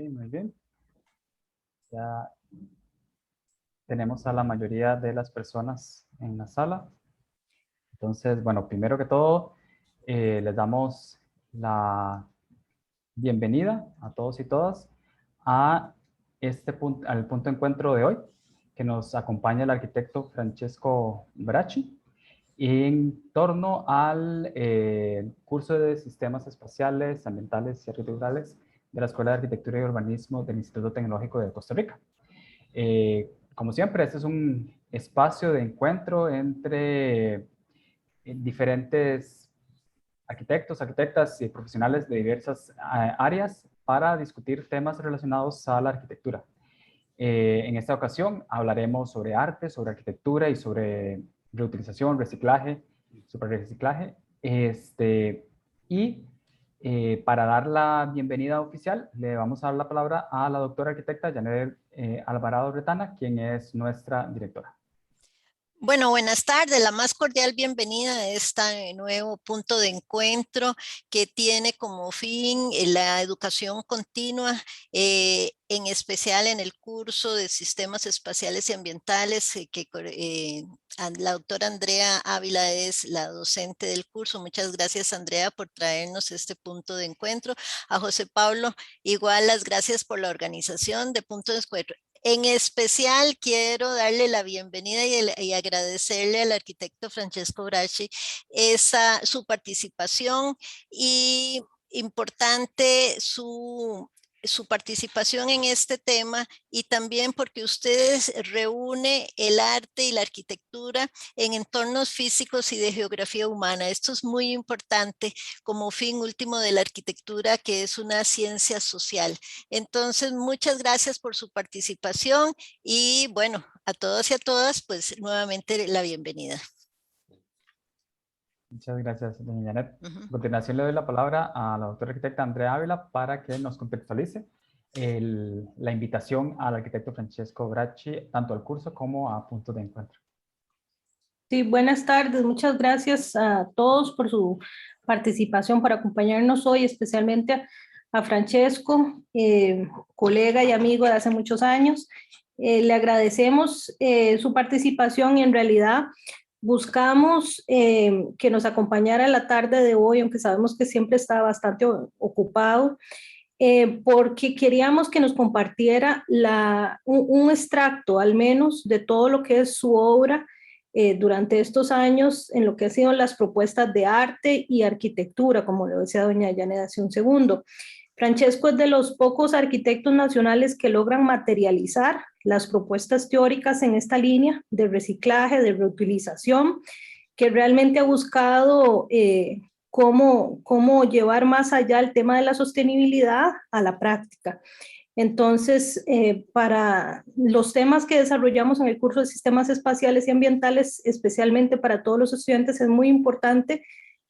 Muy bien. Ya tenemos a la mayoría de las personas en la sala. Entonces, bueno, primero que todo, les damos la bienvenida a todos y todas a al punto de encuentro de hoy, que nos acompaña el arquitecto Francesco Bracci en torno al curso de Sistemas Espaciales, Ambientales y Arquitecturales de la Escuela de Arquitectura y Urbanismo del Instituto Tecnológico de Costa Rica. Como siempre, este es un espacio de encuentro entre diferentes arquitectos, arquitectas y profesionales de diversas áreas para discutir temas relacionados a la arquitectura. En esta ocasión hablaremos sobre arte, sobre arquitectura y sobre reutilización, reciclaje, sobre reciclaje. Para dar la bienvenida oficial, le vamos a dar la palabra a la doctora arquitecta Janet Alvarado Retana, quien es nuestra directora. Bueno, buenas tardes, la más cordial bienvenida a este nuevo punto de encuentro que tiene como fin la educación continua, en especial en el curso de Sistemas Espaciales y Ambientales, la doctora Andrea Ávila es la docente del curso. Muchas gracias, Andrea, por traernos este punto de encuentro. A José Pablo, igual las gracias por la organización de punto de encuentro. En especial quiero darle la bienvenida y agradecerle al arquitecto Francesco Bracci su participación y importante su participación en este tema, y también porque ustedes reúne el arte y la arquitectura en entornos físicos y de geografía humana. Esto es muy importante como fin último de la arquitectura, que es una ciencia social. Entonces, muchas gracias por su participación y bueno, a todos y a todas, pues nuevamente la bienvenida. Muchas gracias, doña Janet. A continuación le doy la palabra a la doctora arquitecta Andrea Ávila para que nos contextualice la invitación al arquitecto Francesco Bracci, tanto al curso como a puntos de encuentro. Sí, buenas tardes. Muchas gracias a todos por su participación, por acompañarnos hoy, especialmente a Francesco, colega y amigo de hace muchos años. Le agradecemos su participación y en realidad buscamos que nos acompañara la tarde de hoy, aunque sabemos que siempre está bastante ocupado, porque queríamos que nos compartiera un extracto al menos de todo lo que es su obra durante estos años en lo que han sido las propuestas de arte y arquitectura, como lo decía doña Janet hace un segundo. Francesco es de los pocos arquitectos nacionales que logran materializar las propuestas teóricas en esta línea de reciclaje, de reutilización, que realmente ha buscado cómo llevar más allá el tema de la sostenibilidad a la práctica. Entonces, para los temas que desarrollamos en el curso de Sistemas Espaciales y Ambientales, especialmente para todos los estudiantes, es muy importante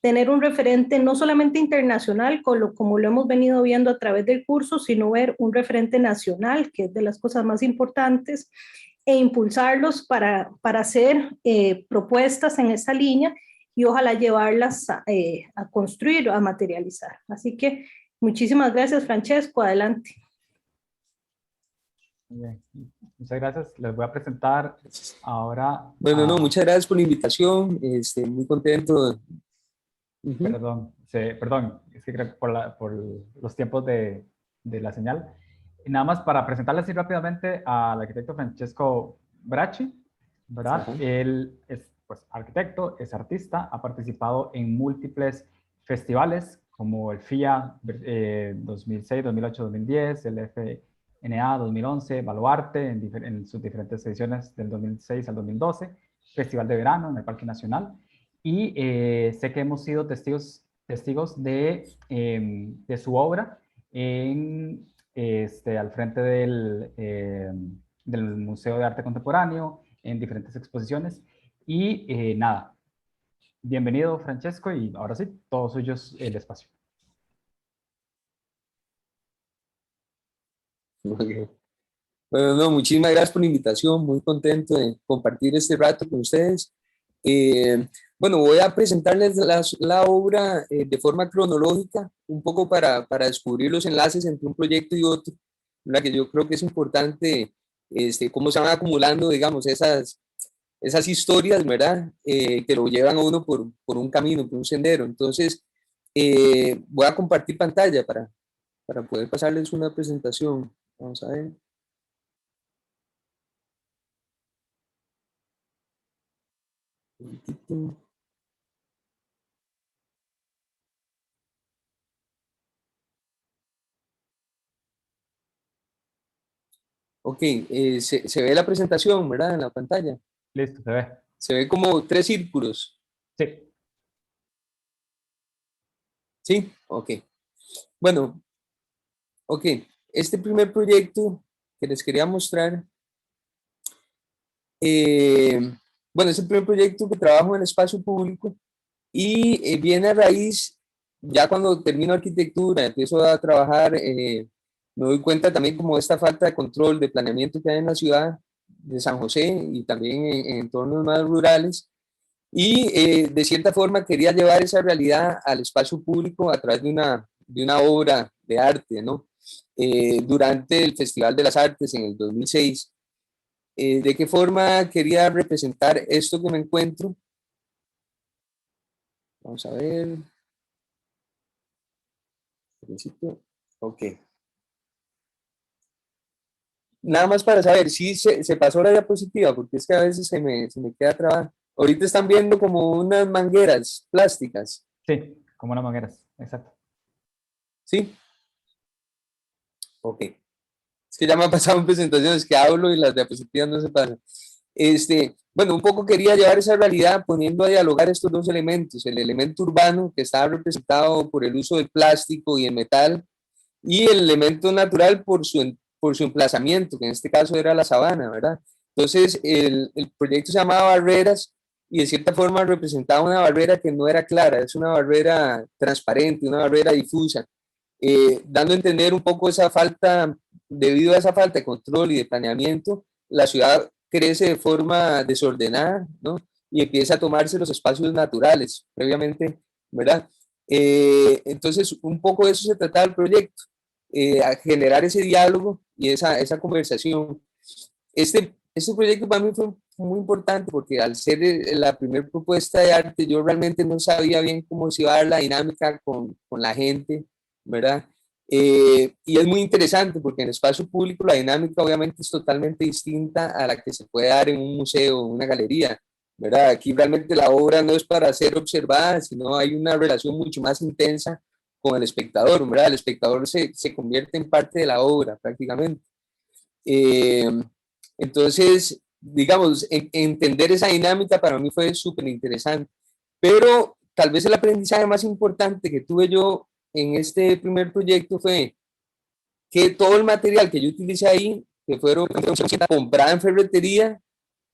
tener un referente no solamente internacional, como lo hemos venido viendo a través del curso, sino ver un referente nacional, que es de las cosas más importantes, e impulsarlos para hacer propuestas en esa línea y ojalá llevarlas a construir o a materializar. Así que muchísimas gracias, Francesco. Adelante. Bien, muchas gracias. Les voy a presentar ahora. Bueno, muchas gracias por la invitación. Muy contento. Perdón, perdón, es que creo por los tiempos de la señal. Y nada más para presentarles así rápidamente al arquitecto Francesco Bracci, ¿verdad? Él es pues, arquitecto, es artista, ha participado en múltiples festivales como el FIA 2006, 2008, 2010, el FNA 2011, Baluarte en sus diferentes ediciones del 2006 al 2012, Festival de Verano en el Parque Nacional. Y sé que hemos sido testigos de su obra al frente del Museo de Arte Contemporáneo, en diferentes exposiciones. Y nada, bienvenido Francesco, y ahora sí, todo suyo es el espacio. Okay. Bueno, muchísimas gracias por la invitación, muy contento de compartir este rato con ustedes. Bueno, voy a presentarles la obra de forma cronológica, un poco para descubrir los enlaces entre un proyecto y otro. ¿verdad? Que yo creo que es importante cómo se van acumulando, digamos, esas historias, ¿verdad? Que lo llevan a uno por un camino, por un sendero. Entonces, voy a compartir pantalla para poder pasarles una presentación. Vamos a ver. Un poquito. Ok, se ve la presentación, ¿verdad? En la pantalla. Listo, se ve. Se ve como 3 círculos. Sí. ¿Sí? Ok. Bueno, ok. Este primer proyecto que les quería mostrar, bueno, es el primer proyecto que trabajo en el espacio público y viene a raíz, ya cuando termino arquitectura, empiezo a trabajar, me doy cuenta también como esta falta de control, de planeamiento que hay en la ciudad de San José y también en entornos más rurales. Y de cierta forma quería llevar esa realidad al espacio público a través de una obra de arte, ¿no? Durante el Festival de las Artes en el 2006. ¿De qué forma quería representar esto que me encuentro? Vamos a ver. Ok. Nada más para saber si se pasó la diapositiva, porque es que a veces se me queda trabada. Ahorita están viendo como unas mangueras plásticas. Sí, como unas mangueras, exacto. ¿Sí? Ok. Es que ya me ha pasado en presentaciones que hablo y las diapositivas no se pasan. Bueno, un poco quería llevar esa realidad poniendo a dialogar estos dos elementos, el elemento urbano que estaba representado por el uso del plástico y el metal, y el elemento natural por su emplazamiento, que en este caso era la sabana, ¿verdad? Entonces, el proyecto se llamaba Barreras y de cierta forma representaba una barrera que no era clara, es una barrera transparente, una barrera difusa, dando a entender un poco esa falta, debido a esa falta de control y de planeamiento, la ciudad crece de forma desordenada, ¿no? Y empieza a tomarse los espacios naturales, previamente, ¿verdad? Entonces, un poco de eso se trataba el proyecto, a generar ese diálogo y esa conversación. Este proyecto para mí fue muy importante porque al ser la primera propuesta de arte, yo realmente no sabía bien cómo se iba a dar la dinámica con la gente, ¿verdad? Y es muy interesante porque en el espacio público la dinámica obviamente es totalmente distinta a la que se puede dar en un museo o una galería, ¿verdad? Aquí realmente la obra no es para ser observada, sino hay una relación mucho más intensa con el espectador, ¿verdad? El espectador se convierte en parte de la obra prácticamente. Eh, entonces, digamos, entender esa dinámica para mí fue súper interesante, pero tal vez el aprendizaje más importante que tuve yo en este primer proyecto fue que todo el material que yo utilicé ahí, que fueron compradas en ferretería,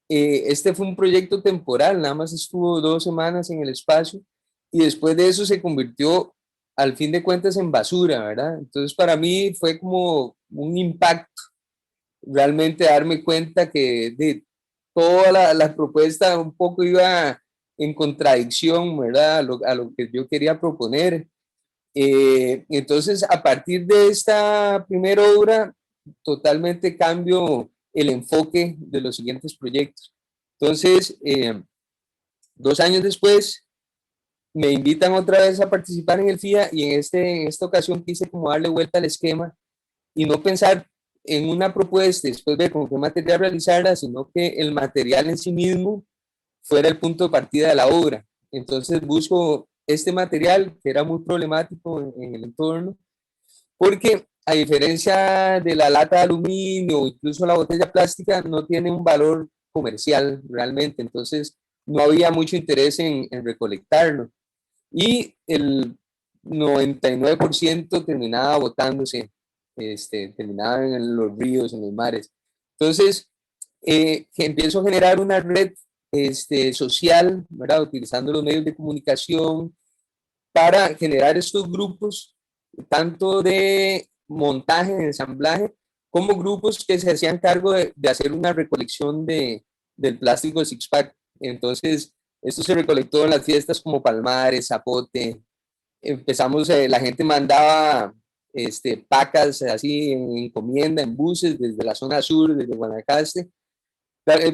este fue un proyecto temporal, nada más estuvo 2 semanas en el espacio y después de eso se convirtió al fin de cuentas en basura, ¿verdad? Entonces para mí fue como un impacto realmente darme cuenta que de toda la propuesta un poco iba en contradicción, ¿verdad? A lo que yo quería proponer. Entonces, a partir de esta primera obra, totalmente cambio el enfoque de los siguientes proyectos. Entonces, 2 años después, me invitan otra vez a participar en el FIA y en esta ocasión quise como darle vuelta al esquema y no pensar en una propuesta y después ver con qué material realizarla, sino que el material en sí mismo fuera el punto de partida de la obra. Entonces busco este material que era muy problemático en el entorno, porque a diferencia de la lata de aluminio o incluso la botella plástica, no tiene un valor comercial realmente, entonces no había mucho interés en recolectarlo. Y el 99% terminaba botándose, terminaba en los ríos, en los mares. Entonces, que empiezo a generar una red social, ¿verdad? Utilizando los medios de comunicación para generar estos grupos, tanto de montaje, de ensamblaje, como grupos que se hacían cargo de hacer una recolección del plástico de Six-Pack. Entonces, esto se recolectó en las fiestas como Palmares, Zapote. Empezamos, la gente mandaba pacas así en encomienda, en buses, desde la zona sur, desde Guanacaste.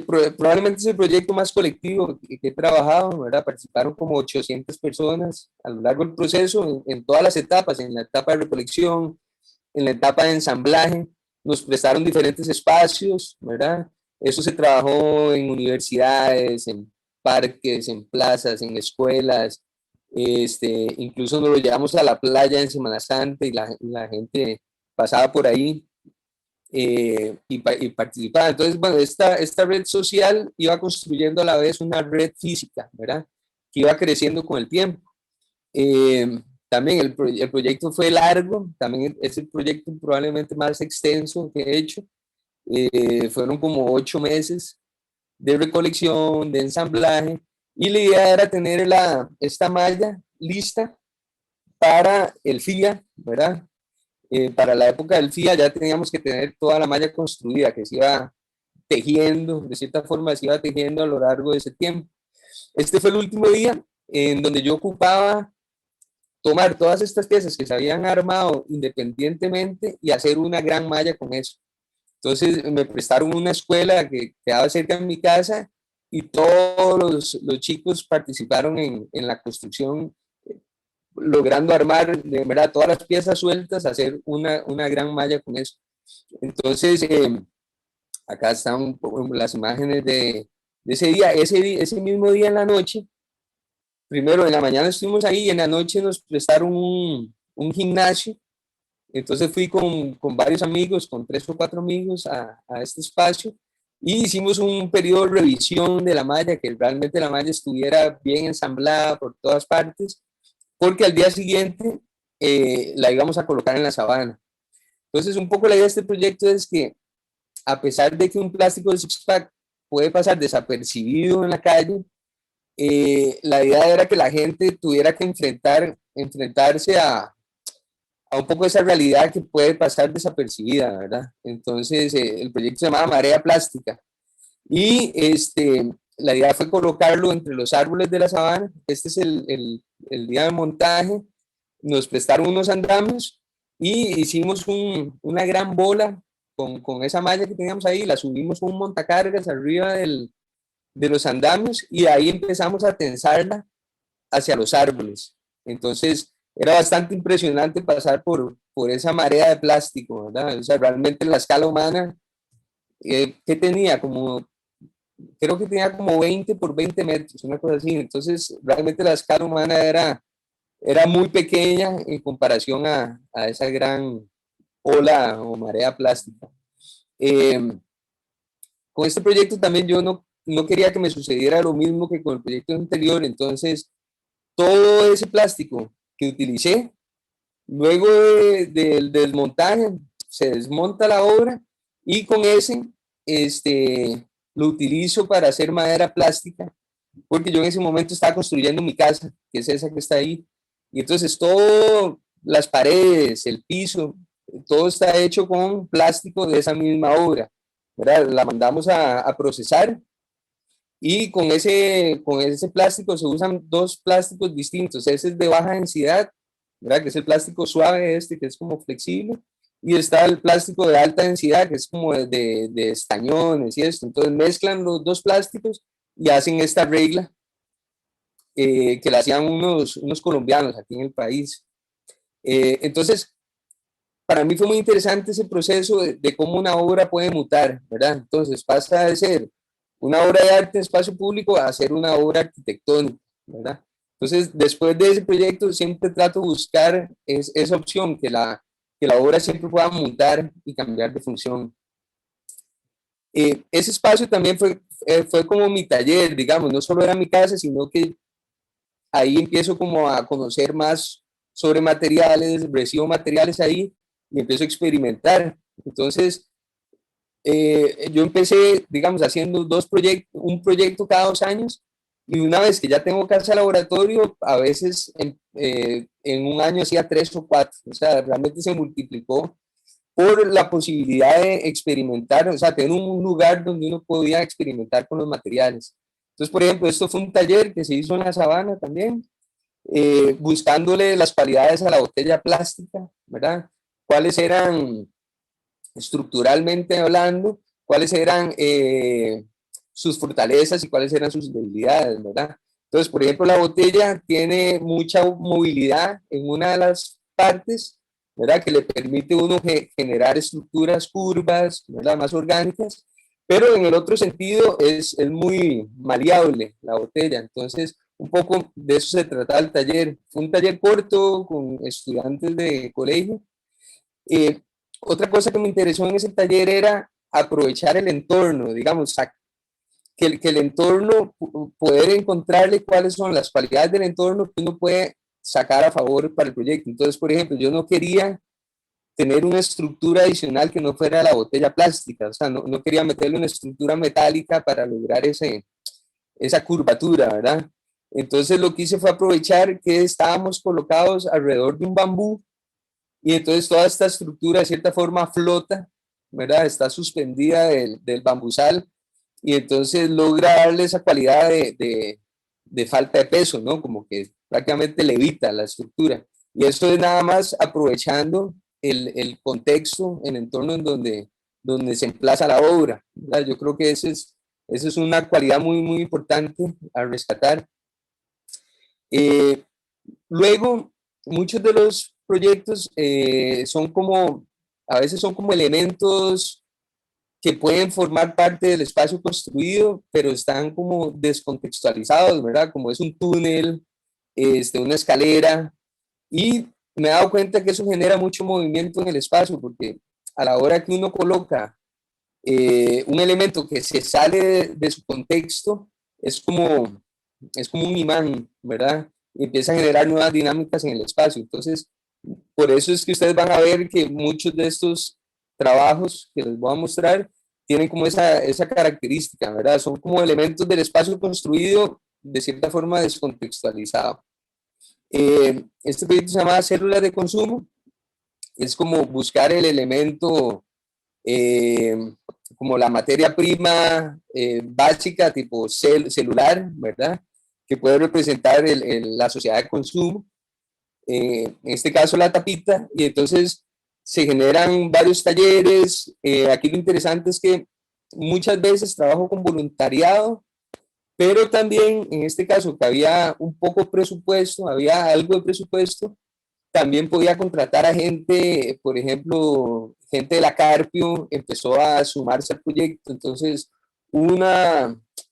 Probablemente es el proyecto más colectivo que he trabajado, ¿verdad? Participaron como 800 personas a lo largo del proceso, en todas las etapas, en la etapa de recolección, en la etapa de ensamblaje, nos prestaron diferentes espacios, ¿verdad? Eso se trabajó en universidades, en parques, en plazas, en escuelas, incluso nos lo llevamos a la playa en Semana Santa y la gente pasaba por ahí y participaba. Entonces, bueno, esta red social iba construyendo a la vez una red física, ¿verdad? Que iba creciendo con el tiempo. También el proyecto fue largo, también es el proyecto probablemente más extenso que he hecho. Fueron como 8 meses de recolección, de ensamblaje, y la idea era tener esta malla lista para el FIA, ¿verdad? Para la época del FIA ya teníamos que tener toda la malla construida, que se iba tejiendo, de cierta forma se iba tejiendo a lo largo de ese tiempo. Este fue el último día en donde yo ocupaba tomar todas estas piezas que se habían armado independientemente y hacer una gran malla con eso. Entonces me prestaron una escuela que quedaba cerca de mi casa y todos los chicos participaron en la construcción, logrando armar de verdad todas las piezas sueltas, hacer una gran malla con eso. Entonces, acá están las imágenes de ese día. Ese mismo día en la noche, primero en la mañana estuvimos ahí y en la noche nos prestaron un gimnasio. Entonces fui con varios amigos, con 3 o 4 amigos a este espacio y hicimos un periodo de revisión de la malla, que realmente la malla estuviera bien ensamblada por todas partes, porque al día siguiente la íbamos a colocar en la sabana. Entonces un poco la idea de este proyecto es que, a pesar de que un plástico de six-pack puede pasar desapercibido en la calle, la idea era que la gente tuviera que enfrentarse a un poco esa realidad que puede pasar desapercibida, ¿verdad? Entonces, el proyecto se llamaba Marea Plástica. Y la idea fue colocarlo entre los árboles de la sabana. Este es el día de montaje. Nos prestaron unos andamios y hicimos una gran bola con esa malla que teníamos ahí. La subimos un montacargas arriba de los andamios y ahí empezamos a tensarla hacia los árboles. Entonces, era bastante impresionante pasar por esa marea de plástico, ¿verdad? O sea, realmente la escala humana, que tenía creo que tenía como 20 por 20 metros, una cosa así. Entonces, realmente la escala humana era muy pequeña en comparación a esa gran ola o marea plástica. Con este proyecto también yo no quería que me sucediera lo mismo que con el proyecto anterior. Entonces, todo ese plástico que utilicé, luego del desmontaje, se desmonta la obra y con ese lo utilizo para hacer madera plástica, porque yo en ese momento estaba construyendo mi casa, que es esa que está ahí, y entonces todo, las paredes, el piso, todo está hecho con plástico de esa misma obra, ¿verdad? La mandamos a procesar. Y con ese plástico se usan 2 plásticos distintos. Ese es de baja densidad, ¿verdad? Que es el plástico suave, que es como flexible. Y está el plástico de alta densidad, que es como de estañones y esto. Entonces mezclan los 2 plásticos y hacen esta regla que la hacían unos colombianos aquí en el país. Entonces, para mí fue muy interesante ese proceso de cómo una obra puede mutar, ¿verdad? Entonces pasa de ser una obra de arte en espacio público a hacer una obra arquitectónica, ¿verdad? Entonces, después de ese proyecto, siempre trato de buscar esa opción, que la obra siempre pueda mutar y cambiar de función. Ese espacio también fue como mi taller, digamos, no solo era mi casa, sino que ahí empiezo como a conocer más sobre materiales, recibo materiales ahí y empiezo a experimentar. Entonces, yo empecé, digamos, haciendo un proyecto cada 2 años, y una vez que ya tengo casa laboratorio, a veces en un año hacía 3 o 4, o sea, realmente se multiplicó por la posibilidad de experimentar, o sea, tener un lugar donde uno podía experimentar con los materiales. Entonces, por ejemplo, esto fue un taller que se hizo en la sabana también, buscándole las cualidades a la botella plástica, ¿verdad? cuáles eran, estructuralmente hablando, cuáles eran sus fortalezas y cuáles eran sus debilidades, ¿verdad? Entonces, por ejemplo, la botella tiene mucha movilidad en una de las partes, ¿verdad? Que le permite a uno generar estructuras curvas, ¿verdad? Más orgánicas, pero en el otro sentido es muy maleable la botella. Entonces, un poco de eso se trataba el taller. Fue un taller corto con estudiantes de colegio. Eh, Otra cosa que me interesó en ese taller era aprovechar el entorno, digamos, que el entorno, poder encontrarle cuáles son las cualidades del entorno que uno puede sacar a favor para el proyecto. Entonces, por ejemplo, yo no quería tener una estructura adicional que no fuera la botella plástica, o sea, no quería meterle una estructura metálica para lograr esa curvatura, ¿verdad? Entonces lo que hice fue aprovechar que estábamos colocados alrededor de un bambú y entonces toda esta estructura de cierta forma flota, ¿verdad? Está suspendida del bambusal y entonces logra darle esa cualidad de falta de peso, ¿no? Como que prácticamente levita la estructura. Y eso es nada más aprovechando el contexto, el entorno en donde se emplaza la obra, ¿verdad? Yo creo que esa es una cualidad muy, muy importante a rescatar. Luego, muchos de los proyectos a veces son como elementos que pueden formar parte del espacio construido, pero están como descontextualizados, ¿verdad? Como es un túnel, una escalera, y me he dado cuenta que eso genera mucho movimiento en el espacio, porque a la hora que uno coloca un elemento que se sale de su contexto, es como, es como un imán, ¿verdad? Y empieza a generar nuevas dinámicas en el espacio. Entonces, por eso es que ustedes van a ver que muchos de estos trabajos que les voy a mostrar tienen como esa característica, ¿verdad? Son como elementos del espacio construido de cierta forma descontextualizado. Este proyecto se llama Células de Consumo. Es como buscar el elemento, como la materia prima básica, tipo celular, ¿verdad? Que puede representar la sociedad de consumo. En este caso la tapita, y entonces se generan varios talleres. Aquí lo interesante es que muchas veces trabajo con voluntariado, pero también en este caso que había un poco presupuesto, había algo de presupuesto, también podía contratar a gente, por ejemplo, gente de la Carpio empezó a sumarse al proyecto, entonces un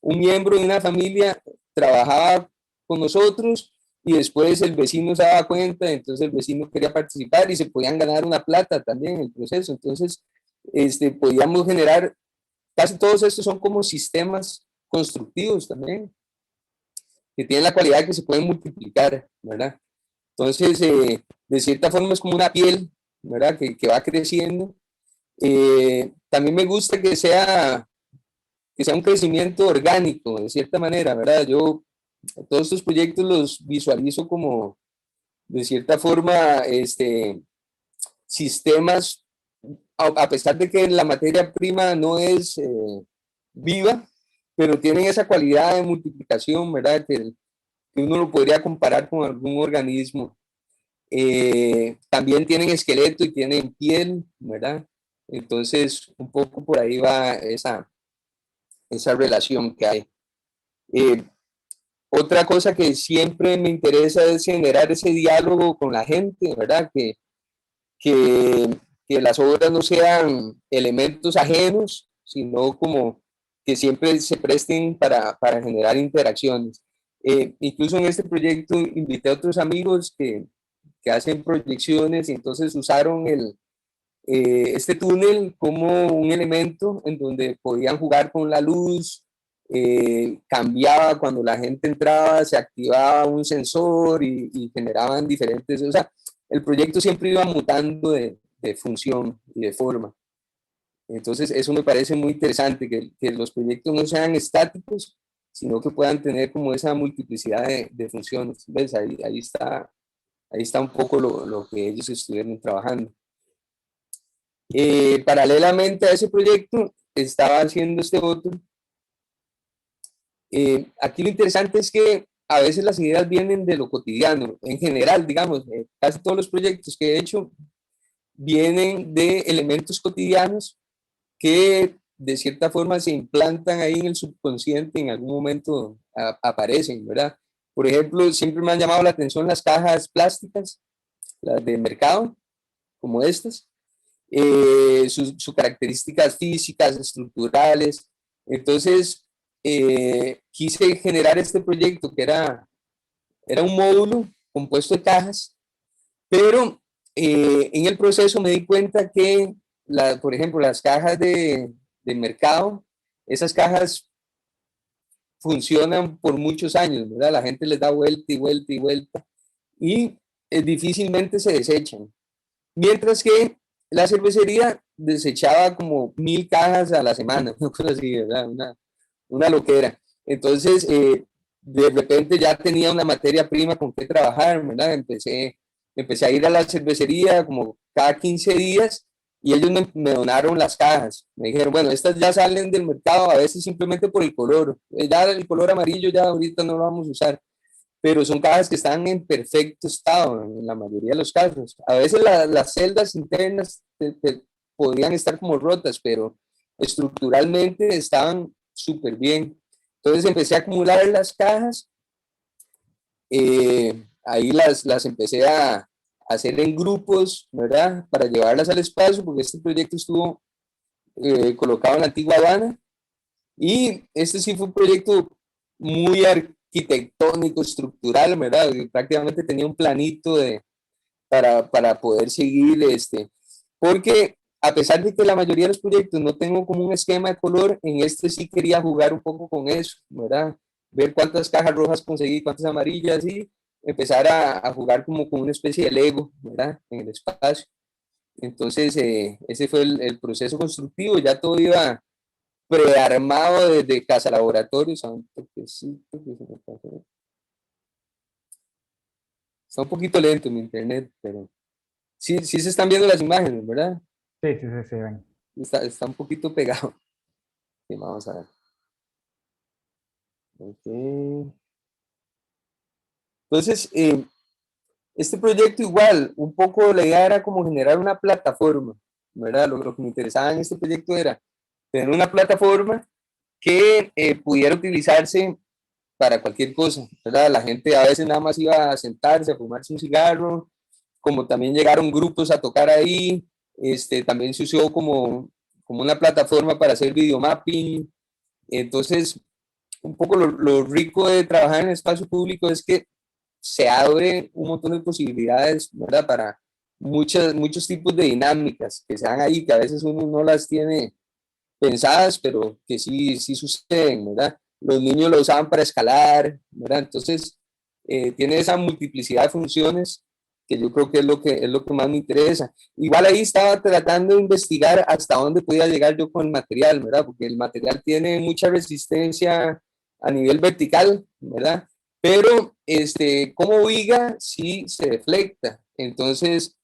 miembro de una familia trabajaba con nosotros y después el vecino se daba cuenta, entonces el vecino quería participar y se podían ganar una plata también en el proceso, entonces podíamos generar, casi todos estos son como sistemas constructivos también, que tienen la cualidad de que se pueden multiplicar, ¿verdad? Entonces, de cierta forma es como una piel, ¿verdad? Que va creciendo. También me gusta que sea un crecimiento orgánico, de cierta manera, ¿verdad? Yo todos estos proyectos los visualizo como, de cierta forma, sistemas, a pesar de que la materia prima no es viva, pero tienen esa cualidad de multiplicación, ¿verdad? Que uno lo podría comparar con algún organismo. También tienen esqueleto y tienen piel, ¿verdad? Entonces, un poco por ahí va esa relación que hay. Otra cosa que siempre me interesa es generar ese diálogo con la gente, ¿verdad? Que, que las obras no sean elementos ajenos, sino como que siempre se presten para generar interacciones. Incluso en este proyecto invité a otros amigos que hacen proyecciones y entonces usaron este túnel como un elemento en donde podían jugar con la luz, cambiaba cuando la gente entraba, se activaba un sensor y generaban diferentes, o sea, el proyecto siempre iba mutando de función y de forma. Entonces, eso me parece muy interesante, que los proyectos no sean estáticos, sino que puedan tener como esa multiplicidad de funciones. ¿Ves? Ahí está un poco lo que ellos estuvieron trabajando. Paralelamente a ese proyecto, estaba haciendo este otro. Aquí lo interesante es que a veces las ideas vienen de lo cotidiano, en general, digamos, casi todos los proyectos que he hecho vienen de elementos cotidianos que de cierta forma se implantan ahí en el subconsciente, en algún momento aparecen, ¿verdad? Por ejemplo, siempre me han llamado la atención las cajas plásticas, las de mercado, como estas, sus características físicas, estructurales. Entonces, quise generar este proyecto que era un módulo compuesto de cajas, pero en el proceso me di cuenta que, por ejemplo, las cajas de mercado, esas cajas funcionan por muchos años, ¿verdad? La gente les da vuelta y vuelta y vuelta y difícilmente se desechan. Mientras que la cervecería desechaba como 1000 cajas a la semana, una cosa así, ¿verdad? Una loquera. Entonces, de repente ya tenía una materia prima con qué trabajar, ¿verdad? Empecé a ir a la cervecería como cada 15 días y ellos me donaron las cajas. Me dijeron, bueno, estas ya salen del mercado a veces simplemente por el color. Ya el color amarillo ya ahorita no lo vamos a usar, pero son cajas que están en perfecto estado en la mayoría de los casos. A veces las celdas internas podrían estar como rotas, pero estructuralmente estaban súper bien. Entonces empecé a acumular las cajas, ahí las empecé a hacer en grupos, ¿verdad? Para llevarlas al espacio, porque este proyecto estuvo colocado en la antigua Habana, y este sí fue un proyecto muy arquitectónico, estructural, ¿verdad? Prácticamente tenía un planito para poder seguir, porque a pesar de que la mayoría de los proyectos no tengo como un esquema de color, en este sí quería jugar un poco con eso, ¿verdad? Ver cuántas cajas rojas conseguí, cuántas amarillas y empezar a jugar como con una especie de Lego, ¿verdad? En el espacio. Entonces, ese fue el proceso constructivo, ya todo iba prearmado desde casa laboratorio. Está un poquito lento mi internet, pero sí, sí se están viendo las imágenes, ¿verdad? Sí, sí, sí, sí, ven. Está un poquito pegado. Sí, vamos a ver. Okay. Entonces, este proyecto igual, un poco la idea era como generar una plataforma, ¿verdad? Lo que me interesaba en este proyecto era tener una plataforma que pudiera utilizarse para cualquier cosa, ¿verdad? La gente a veces nada más iba a sentarse, a fumarse un cigarro, como también llegaron grupos a tocar ahí, también se usó como una plataforma para hacer videomapping. Entonces, un poco lo rico de trabajar en el espacio público es que se abre un montón de posibilidades, ¿verdad? Para muchos tipos de dinámicas que se dan ahí, que a veces uno no las tiene pensadas, pero que sí suceden, ¿verdad? Los niños lo usaban para escalar, ¿verdad? Entonces, tiene esa multiplicidad de funciones que yo creo que es lo que más me interesa. Igual ahí estaba tratando de investigar hasta dónde podía llegar yo con el material, ¿verdad? Porque el material tiene mucha resistencia a nivel vertical, ¿verdad? Pero como viga sí se deflecta. Entonces,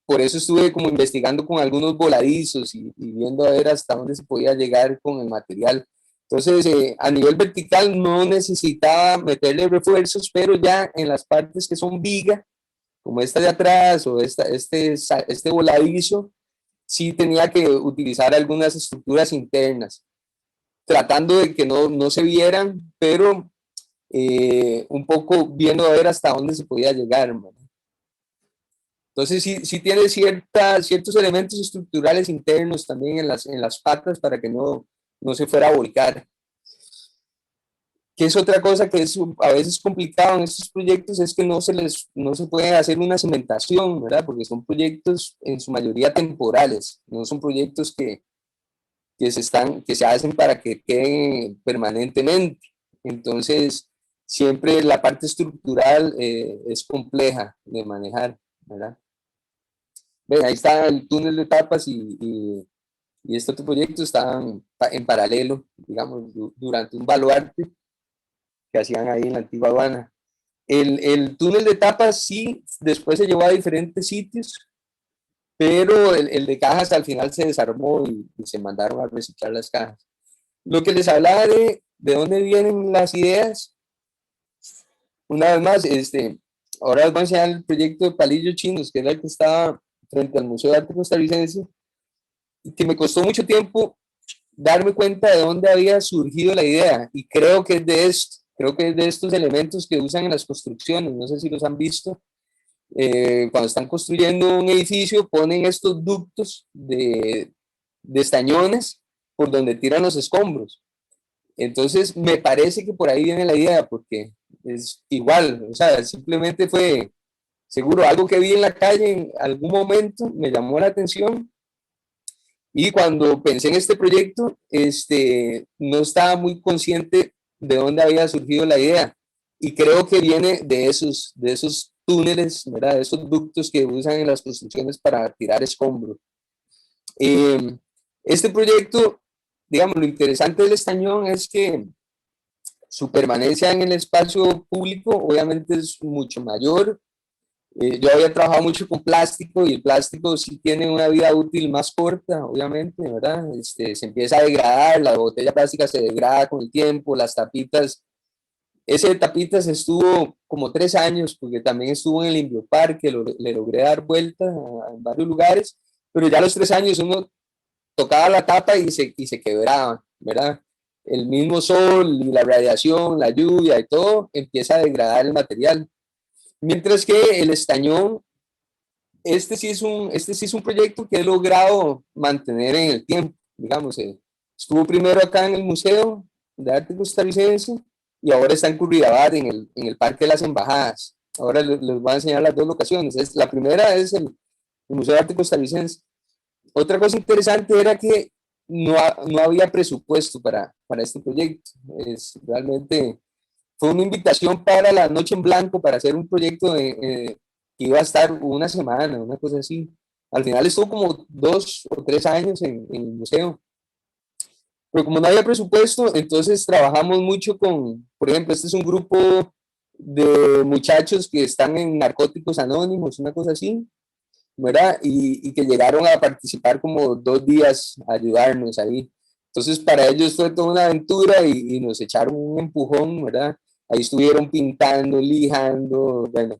por eso estuve como investigando con algunos voladizos y viendo a ver hasta dónde se podía llegar con el material. Entonces, a nivel vertical no necesitaba meterle refuerzos, pero ya en las partes que son viga, como esta de atrás o este voladizo, sí tenía que utilizar algunas estructuras internas, tratando de que no se vieran, pero un poco viendo a ver hasta dónde se podía llegar, ¿no? Entonces sí tiene ciertos elementos estructurales internos también en las patas para que no se fuera a volcar. Que es otra cosa que es a veces complicado en estos proyectos, es que no se puede hacer una cimentación, ¿verdad? Porque son proyectos en su mayoría temporales, no son proyectos que se hacen para que queden permanentemente. Entonces, siempre la parte estructural es compleja de manejar, ¿verdad? Ven, ahí está el túnel de tapas y este otro proyecto estaban en paralelo, digamos, durante un baluarte que hacían ahí en la antigua Habana. El túnel de tapas sí, después se llevó a diferentes sitios, pero el de cajas al final se desarmó y se mandaron a reciclar las cajas. Lo que les hablaba de dónde vienen las ideas, una vez más, ahora les voy a enseñar el proyecto de palillos chinos, que era el que estaba frente al Museo de Arte Costarricense, y que me costó mucho tiempo darme cuenta de dónde había surgido la idea, y creo que es de esto, creo que es de estos elementos que usan en las construcciones, no sé si los han visto. Cuando están construyendo un edificio ponen estos ductos de estañones por donde tiran los escombros. Entonces me parece que por ahí viene la idea, porque es igual, o sea, simplemente fue seguro algo que vi en la calle en algún momento, me llamó la atención, y cuando pensé en este proyecto, no estaba muy consciente de dónde había surgido la idea, y creo que viene de esos túneles, ¿verdad? De esos ductos que usan en las construcciones para tirar escombros. Este proyecto, digamos, lo interesante del estañón es que su permanencia en el espacio público obviamente es mucho mayor. Yo había trabajado mucho con plástico, y el plástico sí tiene una vida útil más corta, obviamente, ¿verdad? Se empieza a degradar, la botella plástica se degrada con el tiempo, las tapitas. Ese de tapitas estuvo como 3 años, porque también estuvo en el Inbioparque, le logré dar vuelta en varios lugares, pero ya a los 3 años uno tocaba la tapa y se quebraba, ¿verdad? El mismo sol y la radiación, la lluvia y todo empieza a degradar el material. Mientras que el estañón, este sí es un proyecto que he logrado mantener en el tiempo, digamos. Estuvo primero acá en el Museo de Arte Costarricense, y ahora está en Curridabat, en el Parque de las Embajadas. Ahora les voy a enseñar las 2 locaciones. La primera es el Museo de Arte Costarricense. Otra cosa interesante era que no había presupuesto para este proyecto. Realmente fue una invitación para la Noche en Blanco, para hacer un proyecto que iba a estar una semana, una cosa así. Al final estuvo como 2 o 3 años en el museo. Pero como no había presupuesto, entonces trabajamos mucho por ejemplo, este es un grupo de muchachos que están en Narcóticos Anónimos, una cosa así, ¿verdad? Y que llegaron a participar como 2 días a ayudarnos ahí. Entonces para ellos fue toda una aventura, y nos echaron un empujón, ¿verdad? Ahí estuvieron pintando, lijando, bueno.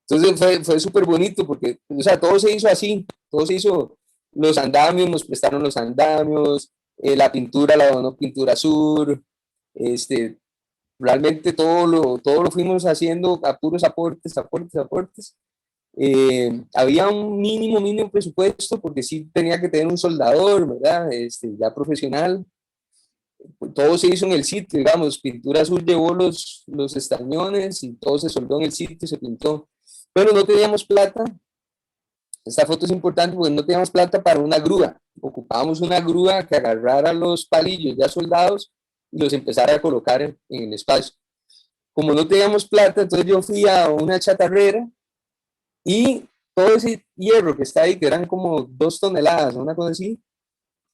Entonces fue súper bonito porque, o sea, todo se hizo así, todo se hizo, los andamios, nos prestaron los andamios, la pintura la donó Pintura Sur, realmente todo lo fuimos haciendo a puros aportes, aportes, aportes. Había un mínimo presupuesto, porque sí tenía que tener un soldador, ¿verdad? Ya profesional. Todo se hizo en el sitio, digamos. Pintura Azul llevó los estañones y todo se soldó en el sitio, se pintó. Pero no teníamos plata. Esta foto es importante porque no teníamos plata para una grúa. Ocupábamos una grúa que agarrara los palillos ya soldados y los empezara a colocar en el espacio. Como no teníamos plata, entonces yo fui a una chatarrera, y todo ese hierro que está ahí, que eran como 2 toneladas, una cosa así,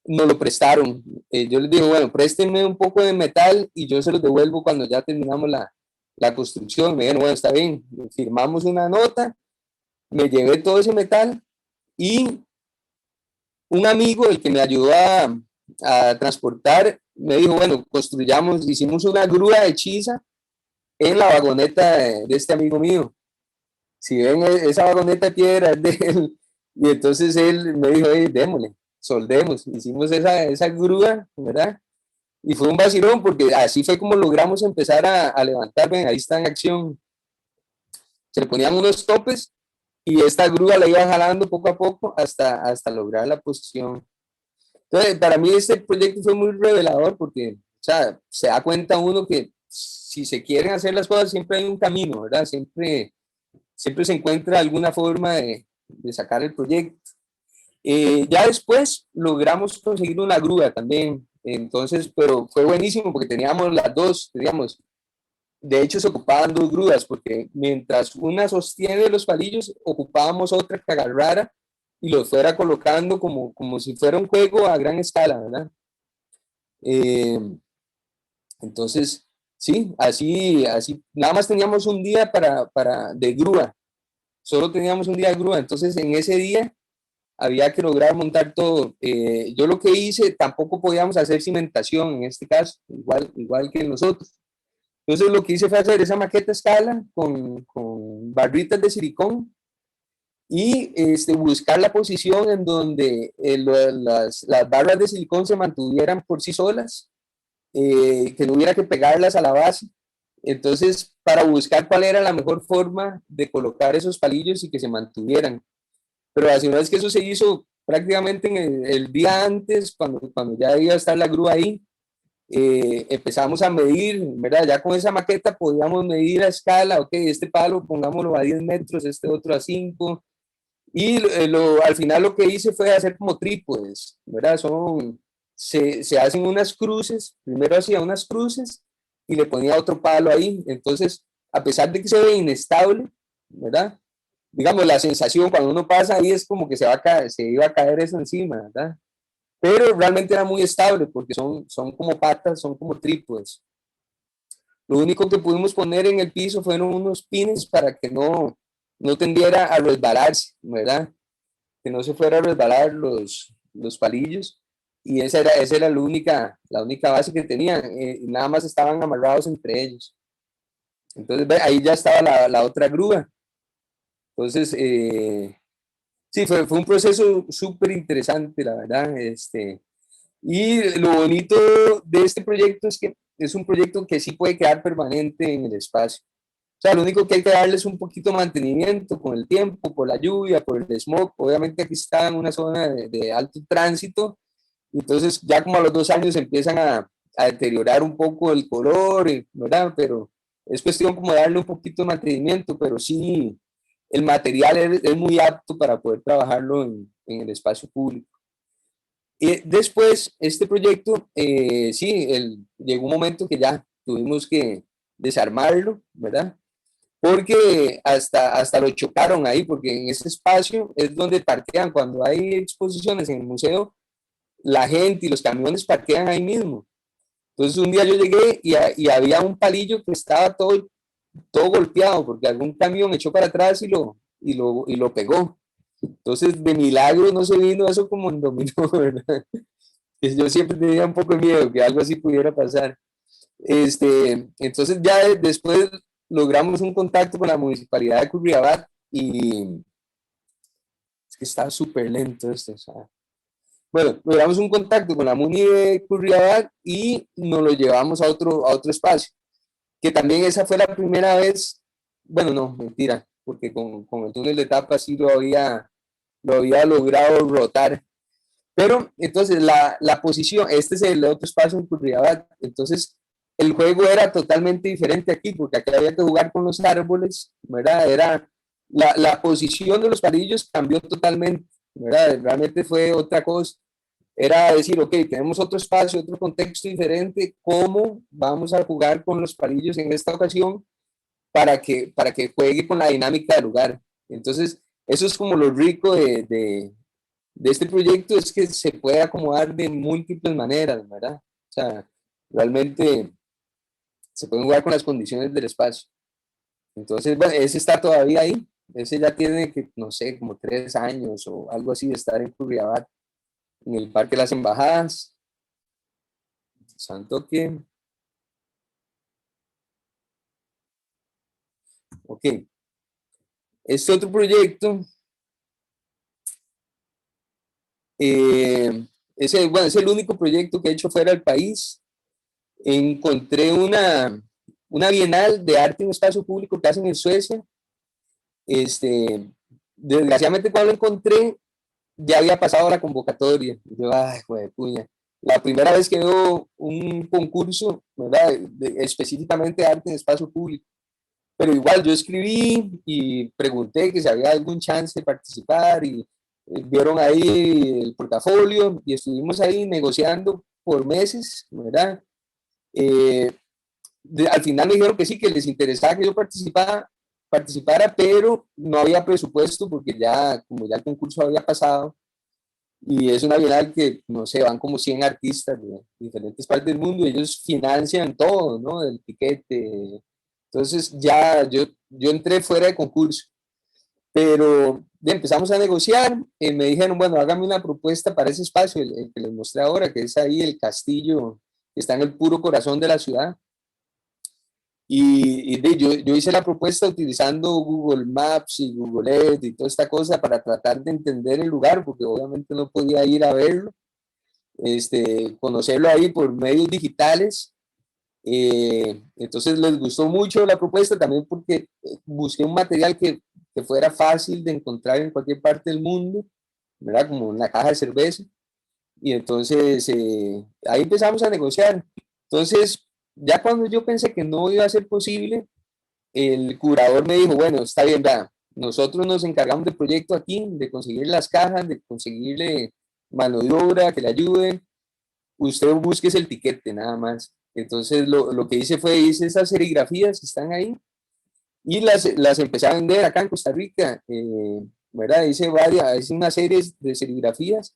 nos lo prestaron. Yo les digo, bueno, préstenme un poco de metal y yo se los devuelvo cuando ya terminamos la construcción. Me dijeron, bueno, está bien, firmamos una nota, me llevé todo ese metal, y un amigo, el que me ayudó a transportar, me dijo, bueno, hicimos una grúa hechiza en la vagoneta de este amigo mío. Si ven, esa vagoneta de piedra es de él. Y entonces él me dijo, hey, démosle, soldemos. Hicimos esa grúa, ¿verdad? Y fue un vacilón, porque así fue como logramos empezar a levantar. Ven, ahí está en acción. Se le ponían unos topes, y esta grúa la iba jalando poco a poco hasta lograr la posición. Entonces, para mí este proyecto fue muy revelador, porque, o sea, se da cuenta uno que si se quieren hacer las cosas, siempre hay un camino, ¿verdad? Siempre se encuentra alguna forma de sacar el proyecto. Ya después logramos conseguir una grúa también, entonces, pero fue buenísimo porque teníamos las dos, digamos. De hecho, se ocupaban 2 grúas, porque mientras una sostiene los palillos, ocupábamos otra que agarrara y los fuera colocando como si fuera un juego a gran escala, ¿verdad? Entonces, sí, así, nada más teníamos un día de grúa, solo teníamos un día de grúa, entonces en ese día había que lograr montar todo. Yo lo que hice, tampoco podíamos hacer cimentación en este caso, igual que nosotros. Entonces lo que hice fue hacer esa maqueta a escala con barritas de silicón, y buscar la posición en donde las barras de silicón se mantuvieran por sí solas, que no hubiera que pegarlas a la base. Entonces, para buscar cuál era la mejor forma de colocar esos palillos y que se mantuvieran. Pero así una vez que eso se hizo prácticamente en el día antes, cuando ya iba a estar la grúa ahí, empezamos a medir, ¿verdad? Ya con esa maqueta podíamos medir a escala, ok, este palo pongámoslo a 10 metros, este otro a 5, y al final lo que hice fue hacer como trípodes, ¿verdad? Se hacen unas cruces, primero hacía unas cruces y le ponía otro palo ahí, entonces a pesar de que se ve inestable, ¿verdad? Digamos, la sensación cuando uno pasa ahí es como que se iba a caer eso encima, ¿verdad? Pero realmente era muy estable porque son como patas, son como trípodes. Lo único que pudimos poner en el piso fueron unos pines para que no tendiera a resbalarse, ¿verdad? Que no se fuera a resbalar los palillos. Y esa era la única base que tenían. Nada más estaban amarrados entre ellos. Entonces ahí ya estaba la otra grúa. Entonces, sí, fue un proceso súper interesante, la verdad. Y lo bonito de este proyecto es que es un proyecto que sí puede quedar permanente en el espacio. O sea, lo único que hay que darle es un poquito de mantenimiento con el tiempo, por la lluvia, por el smog. Obviamente aquí está en una zona de alto tránsito, entonces ya como a los 2 años empiezan a deteriorar un poco el color, ¿verdad? Pero es cuestión como de darle un poquito de mantenimiento, pero sí, el material es muy apto para poder trabajarlo en el espacio público. Y después, este proyecto, sí, llegó un momento que ya tuvimos que desarmarlo, ¿verdad? Porque hasta lo chocaron ahí, porque en ese espacio es donde parquean, cuando hay exposiciones en el museo, la gente y los camiones parquean ahí mismo. Entonces un día yo llegué y había un palillo que estaba todo golpeado, porque algún camión echó para atrás y lo pegó. Entonces, de milagro no se vino eso como en dominó, ¿verdad? Yo siempre tenía un poco de miedo que algo así pudiera pasar. Entonces ya después logramos un contacto con la municipalidad de Curriabat y es que estaba súper lento esto. O sea, bueno, logramos un contacto con la muni de Curriabat y nos lo llevamos a otro espacio, que también esa fue la primera vez, bueno, no, mentira, porque con el túnel de Tapa sí lo había logrado rotar. Pero entonces la posición, este es el otro espacio en Curriabat, entonces el juego era totalmente diferente aquí, porque aquí había que jugar con los árboles, ¿verdad? La posición de los palillos cambió totalmente, ¿verdad? Realmente fue otra cosa. Era decir, ok, tenemos otro espacio, otro contexto diferente, ¿cómo vamos a jugar con los palillos en esta ocasión para que juegue con la dinámica del lugar? Entonces, eso es como lo rico de este proyecto, es que se puede acomodar de múltiples maneras, ¿verdad? O sea, realmente se pueden jugar con las condiciones del espacio. Entonces, bueno, ese está todavía ahí. Ese ya tiene que, no sé, como 3 años o algo así de estar en Curriabat, en el Parque de las Embajadas. Santo que. Ok. Este otro proyecto, bueno, es el único proyecto que he hecho fuera del país. Encontré una bienal de arte en espacio público que hacen en Suecia. Desgraciadamente cuando lo encontré, ya había pasado la convocatoria. Y yo, ay, joder, puña. La primera vez que veo un concurso, ¿verdad? Específicamente de arte en espacio público. Pero igual yo escribí y pregunté que si había algún chance de participar y vieron ahí el portafolio y estuvimos ahí negociando por meses, ¿verdad? Al final me dijeron que sí, que les interesaba que yo participara, pero no había presupuesto porque como ya el concurso había pasado, y es una bienal que, no sé, van como 100 artistas de diferentes partes del mundo, y ellos financian todo, ¿no? El tiquete. Entonces ya yo entré fuera de concurso, pero ya empezamos a negociar, me dijeron, bueno, hágame una propuesta para ese espacio, el que les mostré ahora, que es ahí el castillo, que está en el puro corazón de la ciudad. Yo hice la propuesta utilizando Google Maps y Google Earth y toda esta cosa para tratar de entender el lugar, porque obviamente no podía ir a verlo, conocerlo ahí por medios digitales. Entonces les gustó mucho la propuesta también porque busqué un material que fuera fácil de encontrar en cualquier parte del mundo, ¿verdad? Como una caja de cerveza. Y entonces ahí empezamos a negociar. Entonces, ya cuando yo pensé que no iba a ser posible, el curador me dijo, bueno, está bien, vea, nosotros nos encargamos del proyecto aquí, de conseguir las cajas, de conseguirle mano de obra, que le ayuden, usted busque el tiquete nada más. Entonces lo que hice fue, hice esas serigrafías que están ahí y las empecé a vender acá en Costa Rica, ¿verdad? Hice una serie de serigrafías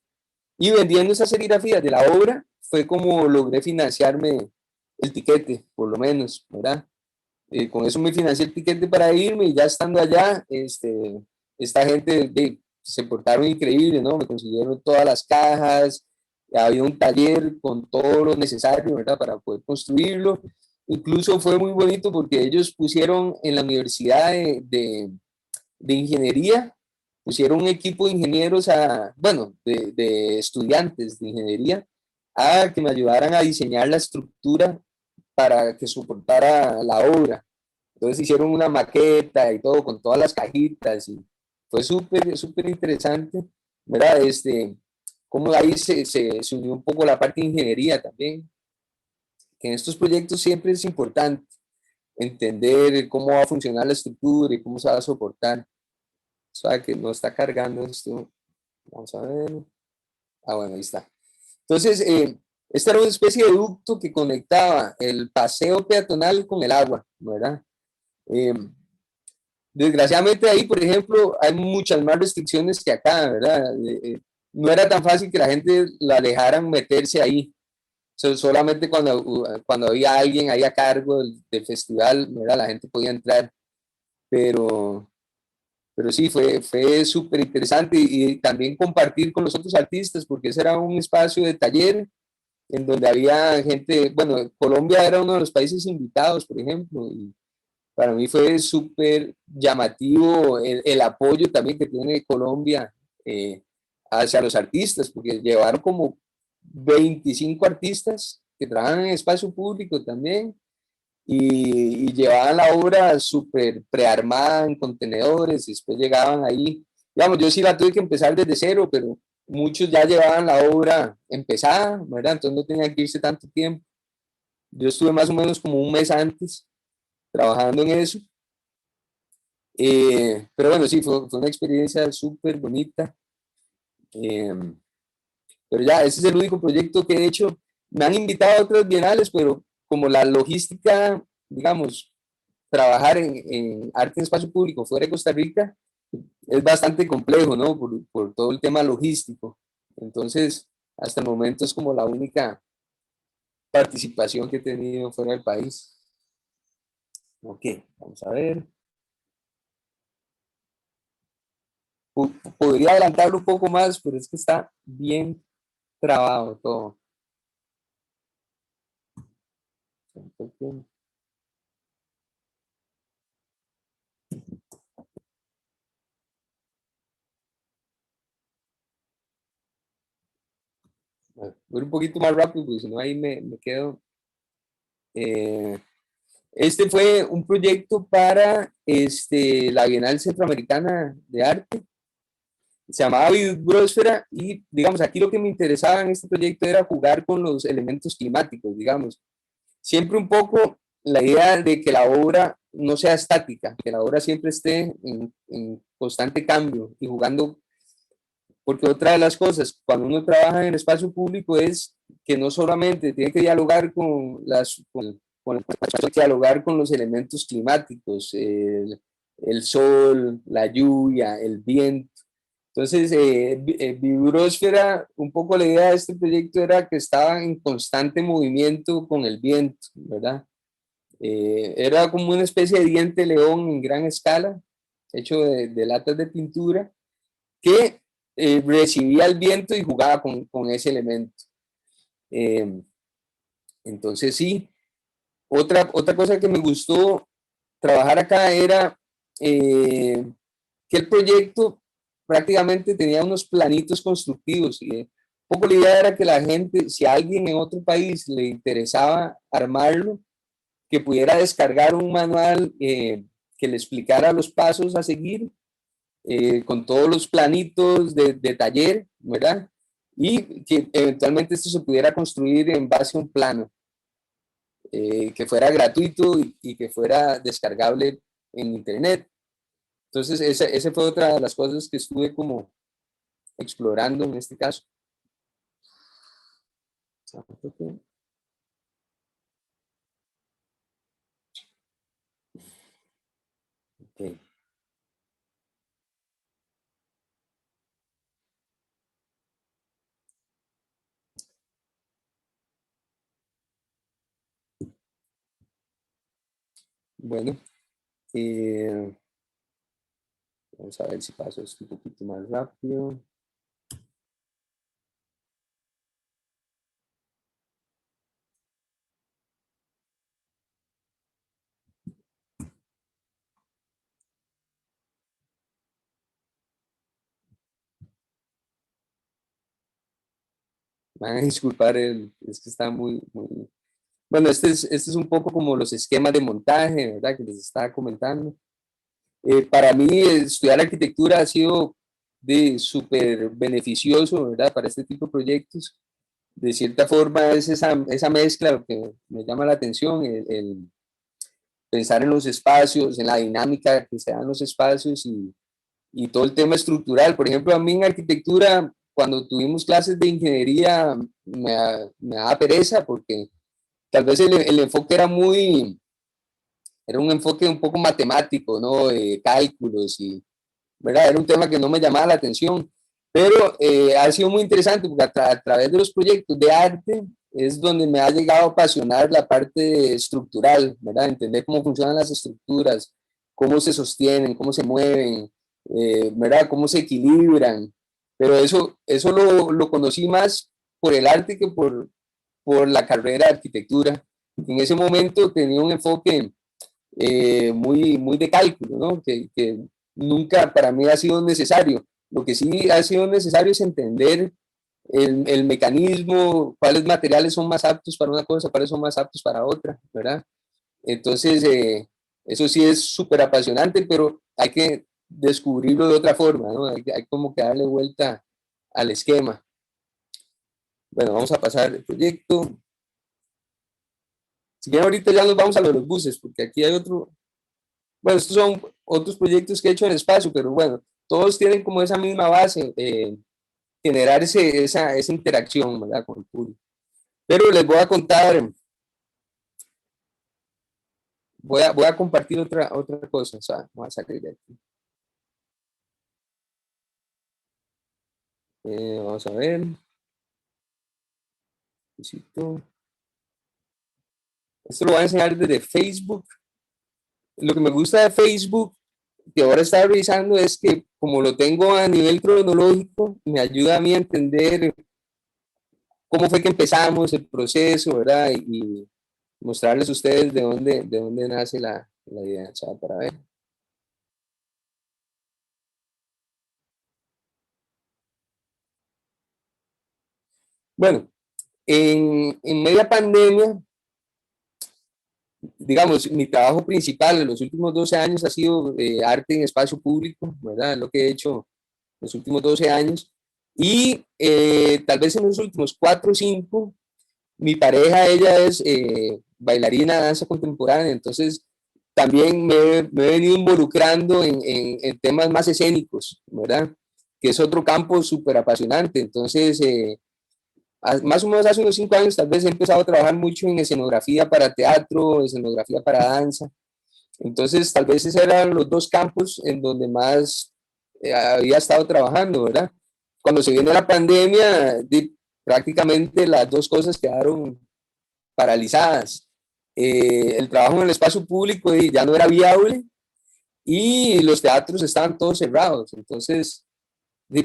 y vendiendo esas serigrafías de la obra fue como logré financiarme el tiquete, por lo menos, ¿verdad? Con eso me financié el tiquete para irme y ya estando allá, esta gente se portaron increíble, ¿no? Me consiguieron todas las cajas, había un taller con todo lo necesario, ¿verdad? Para poder construirlo. Incluso fue muy bonito porque ellos pusieron en la universidad de ingeniería, pusieron un equipo de ingenieros, bueno, de estudiantes de ingeniería, a que me ayudaran a diseñar la estructura para que soportara la obra. Entonces hicieron una maqueta y todo con todas las cajitas y fue súper interesante, ¿verdad? Como ahí se unió un poco la parte de ingeniería también, que en estos proyectos siempre es importante entender cómo va a funcionar la estructura y cómo se va a soportar. O sea, que no está cargando esto. Vamos a ver. Ah, bueno, ahí está. Entonces, esta era una especie de ducto que conectaba el paseo peatonal con el agua, ¿verdad? Desgraciadamente ahí, por ejemplo, hay muchas más restricciones que acá, ¿verdad? No era tan fácil que la gente la dejaran meterse ahí. Solamente cuando había alguien ahí a cargo del festival, ¿verdad? La gente podía entrar. Pero sí, fue súper interesante y también compartir con los otros artistas, porque ese era un espacio de taller en donde había gente, bueno, Colombia era uno de los países invitados, por ejemplo, y para mí fue súper llamativo el apoyo también que tiene Colombia hacia los artistas, porque llevaron como 25 artistas que trabajan en espacio público también y llevaban la obra súper prearmada en contenedores y después llegaban ahí. Digamos, yo sí la tuve que empezar desde cero, pero muchos ya llevaban la obra empezada, ¿verdad? Entonces no tenían que irse tanto tiempo. Yo estuve más o menos como un mes antes trabajando en eso. Pero bueno, sí, fue una experiencia súper bonita. Pero ya, ese es el único proyecto que he hecho. Me han invitado a otras bienales, pero como la logística, digamos, trabajar en arte en espacio público fuera de Costa Rica es bastante complejo, ¿no? Por todo el tema logístico. Entonces, hasta el momento es como la única participación que he tenido fuera del país. Ok, vamos a ver. Podría adelantarlo un poco más, pero es que está bien trabado todo. Voy un poquito más rápido, porque si no ahí me quedo. Este fue un proyecto para la Bienal Centroamericana de Arte. Se llamaba Vibrósfera y, digamos, aquí lo que me interesaba en este proyecto era jugar con los elementos climáticos, digamos. Siempre un poco la idea de que la obra no sea estática, que la obra siempre esté en constante cambio y jugando, porque otra de las cosas, cuando uno trabaja en el espacio público es que no solamente tiene que dialogar dialogar con los elementos climáticos, el sol, la lluvia, el viento. Entonces, Vibrósfera, un poco la idea de este proyecto era que estaba en constante movimiento con el viento, ¿verdad? Era como una especie de diente león en gran escala, hecho de latas de pintura, que recibía el viento y jugaba con ese elemento. Entonces, sí, Otra cosa que me gustó trabajar acá era que el proyecto prácticamente tenía unos planitos constructivos y un poco la idea era que la gente, si a alguien en otro país le interesaba armarlo, que pudiera descargar un manual que le explicara los pasos a seguir con todos los planitos de taller, ¿verdad? Y que eventualmente esto se pudiera construir en base a un plano, que fuera gratuito y que fuera descargable en internet. Entonces, esa fue otra de las cosas que estuve como explorando en este caso. Okay. Bueno, vamos a ver si paso esto un poquito más rápido. Van a disculpar, es que está muy... Bueno, este es un poco como los esquemas de montaje, ¿verdad? Que les estaba comentando. Para mí, estudiar arquitectura ha sido súper beneficioso, ¿verdad? Para este tipo de proyectos. De cierta forma, es esa mezcla lo que me llama la atención, el pensar en los espacios, en la dinámica que se dan los espacios y todo el tema estructural. Por ejemplo, a mí en arquitectura, cuando tuvimos clases de ingeniería, me daba pereza porque tal vez el enfoque era un enfoque un poco matemático, ¿no? De cálculos y, ¿verdad? Era un tema que no me llamaba la atención, pero ha sido muy interesante porque a través de los proyectos de arte es donde me ha llegado a apasionar la parte estructural, ¿verdad? Entender cómo funcionan las estructuras, cómo se sostienen, cómo se mueven, ¿verdad? Cómo se equilibran. Pero eso lo conocí más por el arte que por la carrera de arquitectura. En ese momento tenía un enfoque muy de cálculo, ¿no? Que nunca para mí ha sido necesario. Lo que sí ha sido necesario es entender el mecanismo, cuáles materiales son más aptos para una cosa, cuáles son más aptos para otra, ¿verdad? Entonces, eso sí es súper apasionante, pero hay que descubrirlo de otra forma, ¿no? Hay como que darle vuelta al esquema. Bueno, vamos a pasar el proyecto. Si bien ahorita ya nos vamos a los buses, porque aquí hay otro. Bueno, estos son otros proyectos que he hecho en el espacio, pero bueno, todos tienen como esa misma base, generar esa interacción, ¿verdad? Con el público. Pero les voy a contar, voy a compartir otra cosa, o sea, voy a salir de aquí. Vamos a ver. Esto lo voy a enseñar desde Facebook. Lo que me gusta de Facebook, que ahora estaba revisando, es que como lo tengo a nivel cronológico, me ayuda a mí a entender cómo fue que empezamos el proceso, ¿verdad? Y mostrarles a ustedes de dónde nace la idea, ¿sabes? Para ver. Bueno, en media pandemia, digamos, mi trabajo principal en los últimos 12 años ha sido arte en espacio público, ¿verdad? Lo que he hecho los últimos 12 años. Y tal vez en los últimos 4 o 5, mi pareja, ella es bailarina de danza contemporánea, entonces también me he venido involucrando en temas más escénicos, ¿verdad? Que es otro campo súper apasionante. Entonces, más o menos hace unos 5 años tal vez he empezado a trabajar mucho en escenografía para teatro, escenografía para danza. Entonces, tal vez esos eran los dos campos en donde más había estado trabajando, ¿verdad? Cuando se viene la pandemia, prácticamente las dos cosas quedaron paralizadas. El trabajo en el espacio público ya no era viable y los teatros estaban todos cerrados. Entonces,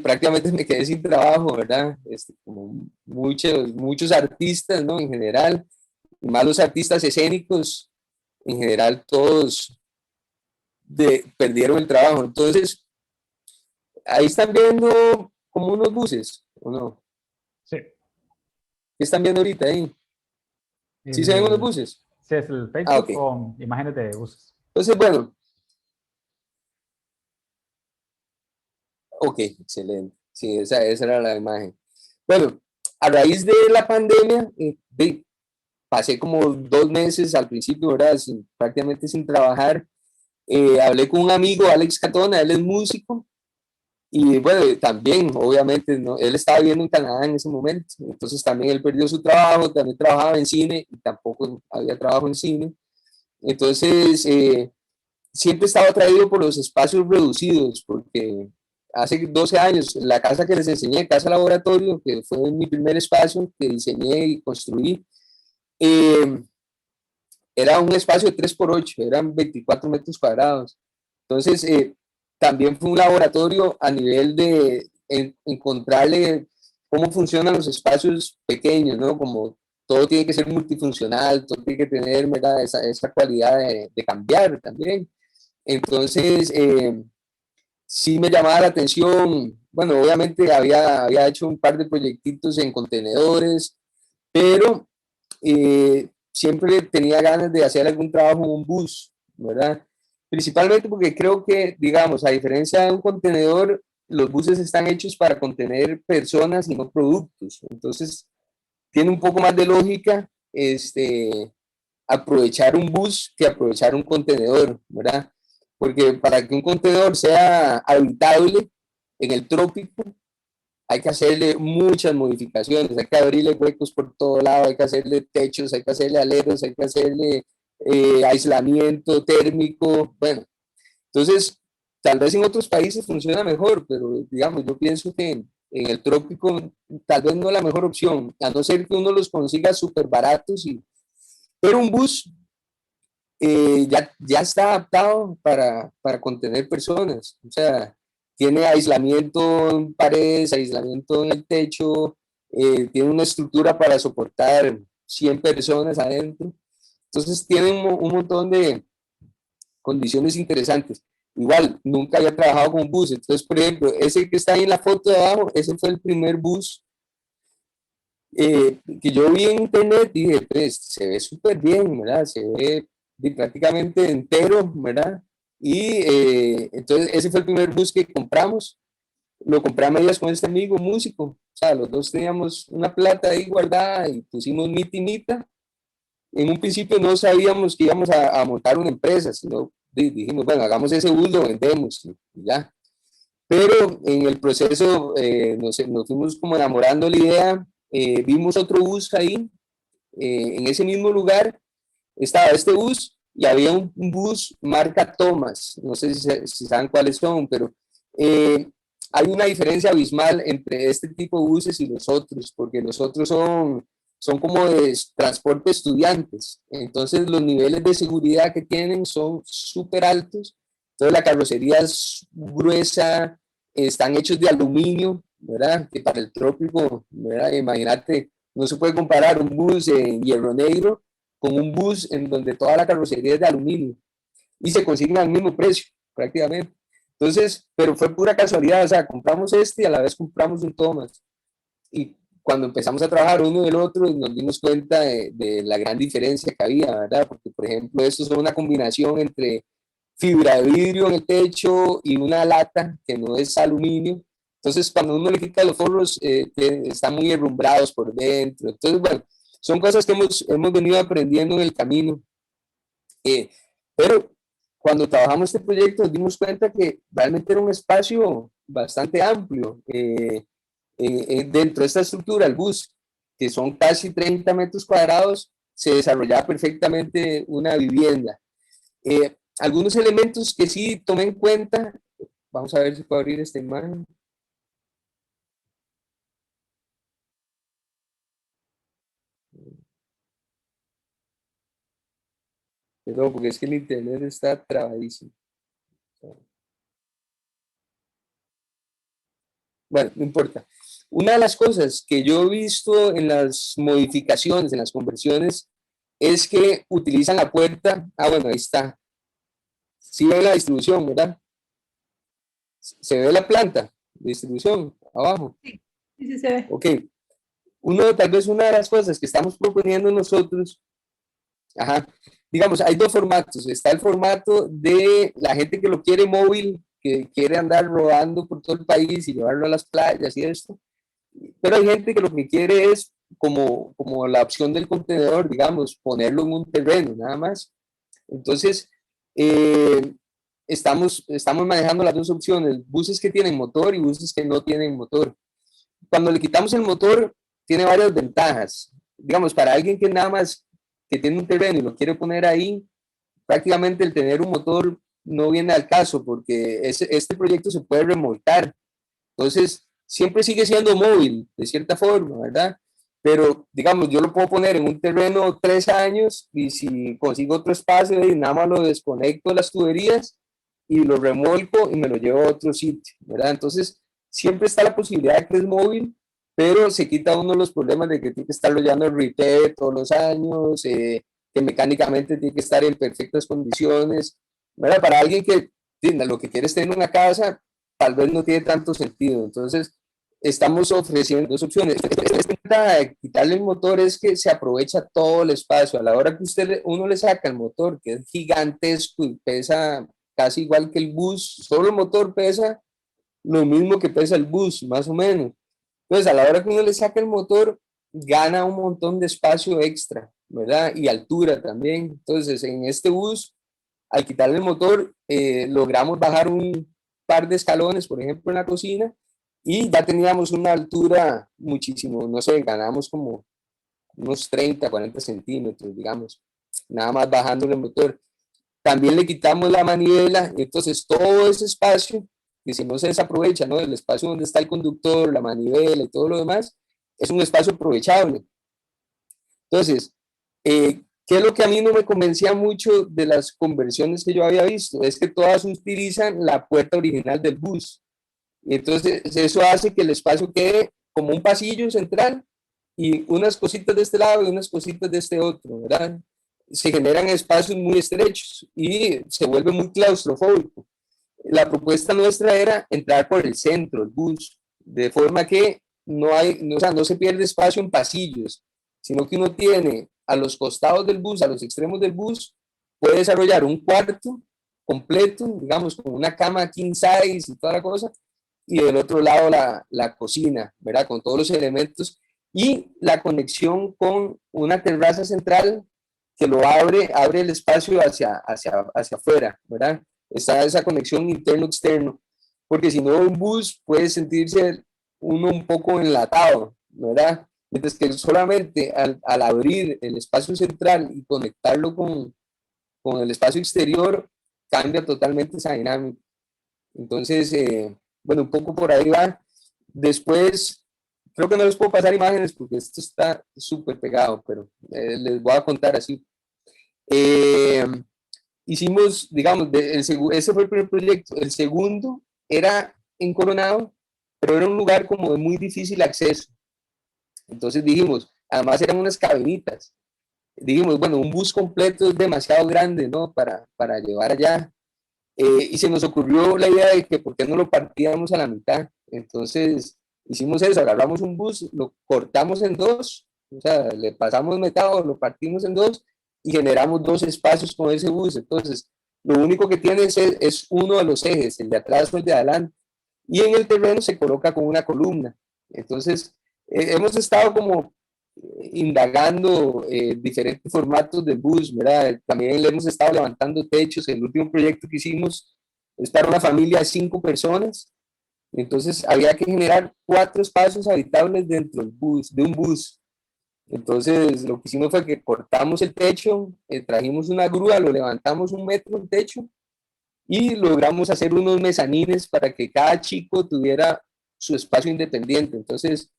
prácticamente me quedé sin trabajo, ¿verdad? Como muchos artistas, ¿no? En general. y más los artistas escénicos, en general todos perdieron el trabajo. Entonces, ahí están viendo como unos buses, ¿o no? Sí. ¿Qué están viendo ahorita ahí? ¿Sí se ven unos buses? Sí, es el Facebook Ok. con imágenes de buses. Entonces, bueno. Ok, excelente. Sí, esa era la imagen. Bueno, a raíz de la pandemia, pasé como 2 meses al principio, ¿verdad? Prácticamente sin trabajar. Hablé con un amigo, Alex Catona, él es músico. Y bueno, también, obviamente, ¿no? Él estaba viviendo en Canadá en ese momento. Entonces también él perdió su trabajo, también trabajaba en cine y tampoco había trabajo en cine. Entonces, siempre estaba atraído por los espacios reducidos, porque hace 12 años, la casa que les enseñé, Casa Laboratorio, que fue mi primer espacio que diseñé y construí, era un espacio de 3x8, eran 24 metros cuadrados. Entonces, también fue un laboratorio a nivel de encontrarle cómo funcionan los espacios pequeños, ¿no? Como todo tiene que ser multifuncional, todo tiene que tener, ¿verdad? Esa cualidad de cambiar también. Entonces, sí me llamaba la atención. Bueno, obviamente había hecho un par de proyectitos en contenedores, pero siempre tenía ganas de hacer algún trabajo en un bus, ¿verdad? Principalmente porque creo que, digamos, a diferencia de un contenedor, los buses están hechos para contener personas y no productos. Entonces, tiene un poco más de lógica aprovechar un bus que aprovechar un contenedor, ¿verdad? Porque para que un contenedor sea habitable en el trópico, hay que hacerle muchas modificaciones, hay que abrirle huecos por todo lado, hay que hacerle techos, hay que hacerle aleros, hay que hacerle aislamiento térmico, bueno, entonces tal vez en otros países funciona mejor, pero digamos, yo pienso que en el trópico tal vez no es la mejor opción, a no ser que uno los consiga súper baratos, pero un bus ya está adaptado para contener personas, o sea, tiene aislamiento en paredes, aislamiento en el techo, tiene una estructura para soportar 100 personas adentro, entonces tiene un montón de condiciones interesantes. Igual, nunca había trabajado con bus, entonces, por ejemplo, ese que está ahí en la foto de abajo, ese fue el primer bus que yo vi en internet y dije, pues, se ve súper bien, ¿verdad? Se ve prácticamente entero, ¿verdad? Y entonces ese fue el primer bus que compramos. Lo compré a medias con este amigo músico. O sea, los dos teníamos una plata ahí guardada y pusimos mitimita. En un principio no sabíamos que íbamos a montar una empresa, sino dijimos, bueno, hagamos ese bus, lo vendemos y ya. Pero en el proceso nos fuimos como enamorando la idea, vimos otro bus ahí, en ese mismo lugar estaba este bus y había un bus marca Thomas, no sé si saben cuáles son, pero hay una diferencia abismal entre este tipo de buses y los otros, porque los otros son como de transporte de estudiantes, entonces los niveles de seguridad que tienen son súper altos, entonces la carrocería es gruesa, están hechos de aluminio, ¿verdad? Que para el trópico, ¿verdad? Imagínate, no se puede comparar un bus en Hierro Negro con un bus en donde toda la carrocería es de aluminio y se consiguen al mismo precio prácticamente. Entonces, pero fue pura casualidad, o sea, compramos este y a la vez compramos un Thomas. Y cuando empezamos a trabajar uno del otro, nos dimos cuenta de la gran diferencia que había, ¿verdad? Porque, por ejemplo, estos son una combinación entre fibra de vidrio en el techo y una lata que no es aluminio. Entonces, cuando uno le quita los forros, están muy herrumbrados por dentro. Entonces, bueno, son cosas que hemos venido aprendiendo en el camino. Pero cuando trabajamos este proyecto nos dimos cuenta que realmente era un espacio bastante amplio. Dentro de esta estructura, el bus, que son casi 30 metros cuadrados, se desarrollaba perfectamente una vivienda. Algunos elementos que sí tomé en cuenta, vamos a ver si puedo abrir esta imagen. Perdón, porque es que el internet está trabadísimo. Bueno, no importa. Una de las cosas que yo he visto en las modificaciones, en las conversiones, es que utilizan la puerta, bueno, ahí está, sí ve la distribución, ¿verdad? Se ve la planta de distribución abajo. Sí, sí se ve. Ok, tal vez una de las cosas que estamos proponiendo nosotros, digamos, hay dos formatos. Está el formato de la gente que lo quiere móvil, que quiere andar rodando por todo el país y llevarlo a las playas y esto. Pero hay gente que lo que quiere es como la opción del contenedor, digamos, ponerlo en un terreno, nada más. Entonces, estamos manejando las dos opciones, buses que tienen motor y buses que no tienen motor. Cuando le quitamos el motor, tiene varias ventajas. Digamos, para alguien que nada más que tiene un terreno y lo quiere poner ahí, prácticamente el tener un motor no viene al caso, porque este proyecto se puede remolcar. Entonces, siempre sigue siendo móvil, de cierta forma, ¿verdad? Pero, digamos, yo lo puedo poner en un terreno 3 años y si consigo otro espacio, y nada más lo desconecto de las tuberías y lo remolco y me lo llevo a otro sitio, ¿verdad? Entonces, siempre está la posibilidad de que es móvil, pero se quita uno los problemas de que tiene que estarlo llevando el repair todos los años, que mecánicamente tiene que estar en perfectas condiciones, ¿verdad? Para alguien que lo que quiere es tener una casa, tal vez no tiene tanto sentido. Entonces, estamos ofreciendo dos opciones. Quitarle el motor es que se aprovecha todo el espacio. A la hora que uno le saca el motor, que es gigantesco y pesa casi igual que el bus, solo el motor pesa lo mismo que pesa el bus, más o menos. Entonces, a la hora que uno le saca el motor, gana un montón de espacio extra, ¿verdad? Y altura también. Entonces, en este bus, al quitarle el motor, logramos bajar un par de escalones, por ejemplo, en la cocina, y ya teníamos una altura muchísimo, no sé, ganamos como unos 30, 40 centímetros, digamos, nada más bajando el motor. También le quitamos la manivela, entonces todo ese espacio, que si no se desaprovecha, ¿no? El espacio donde está el conductor, la manivela y todo lo demás, es un espacio aprovechable. Entonces, ¿qué es lo que a mí no me convencía mucho de las conversiones que yo había visto? Es que todas utilizan la puerta original del bus. Y entonces, eso hace que el espacio quede como un pasillo central y unas cositas de este lado y unas cositas de este otro, ¿verdad? Se generan espacios muy estrechos y se vuelve muy claustrofóbico. La propuesta nuestra era entrar por el centro, el bus, de forma que no se pierde espacio en pasillos, sino que uno tiene a los costados del bus, a los extremos del bus, puede desarrollar un cuarto completo, digamos, con una cama king size y toda la cosa, y del otro lado la cocina, ¿verdad? Con todos los elementos y la conexión con una terraza central que lo abre el espacio hacia afuera, ¿verdad? Está esa conexión interno-externo, porque si no, un bus puede sentirse uno un poco enlatado, ¿verdad? Mientras que solamente al abrir el espacio central y conectarlo con el espacio exterior, cambia totalmente esa dinámica. Entonces, bueno, un poco por ahí va. Después, creo que no les puedo pasar imágenes porque esto está súper pegado, pero les voy a contar así. Hicimos, digamos, ese fue el primer proyecto. El segundo era en Coronado, pero era un lugar como de muy difícil acceso. Entonces dijimos, además eran unas cabinitas. Dijimos, bueno, un bus completo es demasiado grande, ¿no? Para llevar allá. Y se nos ocurrió la idea de que por qué no lo partíamos a la mitad. Entonces hicimos eso, agarramos un bus, lo cortamos en dos, o sea, le pasamos metado, lo partimos en dos y generamos dos espacios con ese bus. Entonces, lo único que tiene es uno de los ejes, el de atrás o el de adelante, y en el terreno se coloca con una columna. Entonces, hemos estado como indagando diferentes formatos de bus, ¿verdad? También le hemos estado levantando techos. El último proyecto que hicimos es para una familia de 5 personas. Entonces había que generar 4 espacios habitables dentro del bus, de un bus. Entonces lo que hicimos fue que cortamos el techo, trajimos una grúa, lo levantamos 1 metro el techo y logramos hacer unos mezanines para que cada chico tuviera su espacio independiente. Entonces,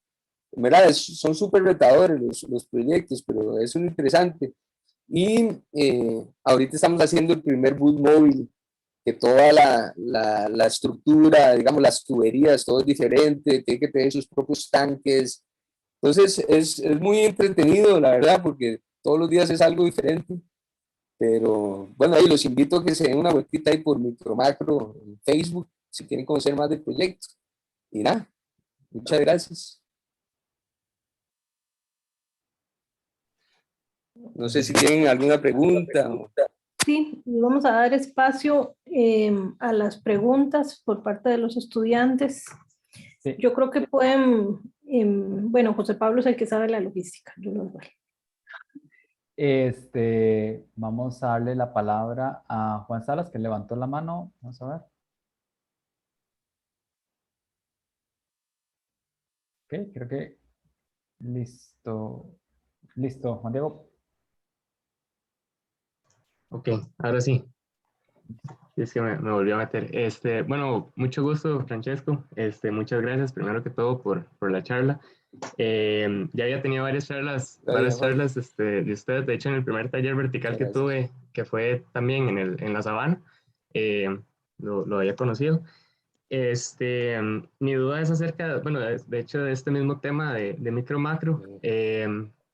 ¿verdad? Son súper retadores los proyectos, pero es un interesante. Y ahorita estamos haciendo el primer bus móvil, que toda la estructura, digamos, las tuberías, todo es diferente, tiene que tener sus propios tanques. Entonces es muy entretenido, la verdad, porque todos los días es algo diferente, pero bueno, ahí los invito a que se den una vueltita ahí por Micromacro en Facebook, si quieren conocer más del proyecto. Y nada, muchas gracias. No sé si tienen alguna pregunta. Sí, y vamos a dar espacio a las preguntas por parte de los estudiantes. Sí. Yo creo que pueden, bueno, José Pablo es el que sabe la logística. Yo no sé. Vamos a darle la palabra a Juan Salas, que levantó la mano. Vamos a ver. Ok, creo que listo. Listo, Juan Diego. Ok, ahora sí. Es que me volvió a meter. Bueno, mucho gusto, Francesco. Muchas gracias, primero que todo, por la charla. Ya había tenido varias charlas de ustedes. De hecho, en el primer taller vertical que tuve, que fue también en la Sabana, lo había conocido. Mi duda es acerca, bueno, de hecho, de este mismo tema de micro-macro.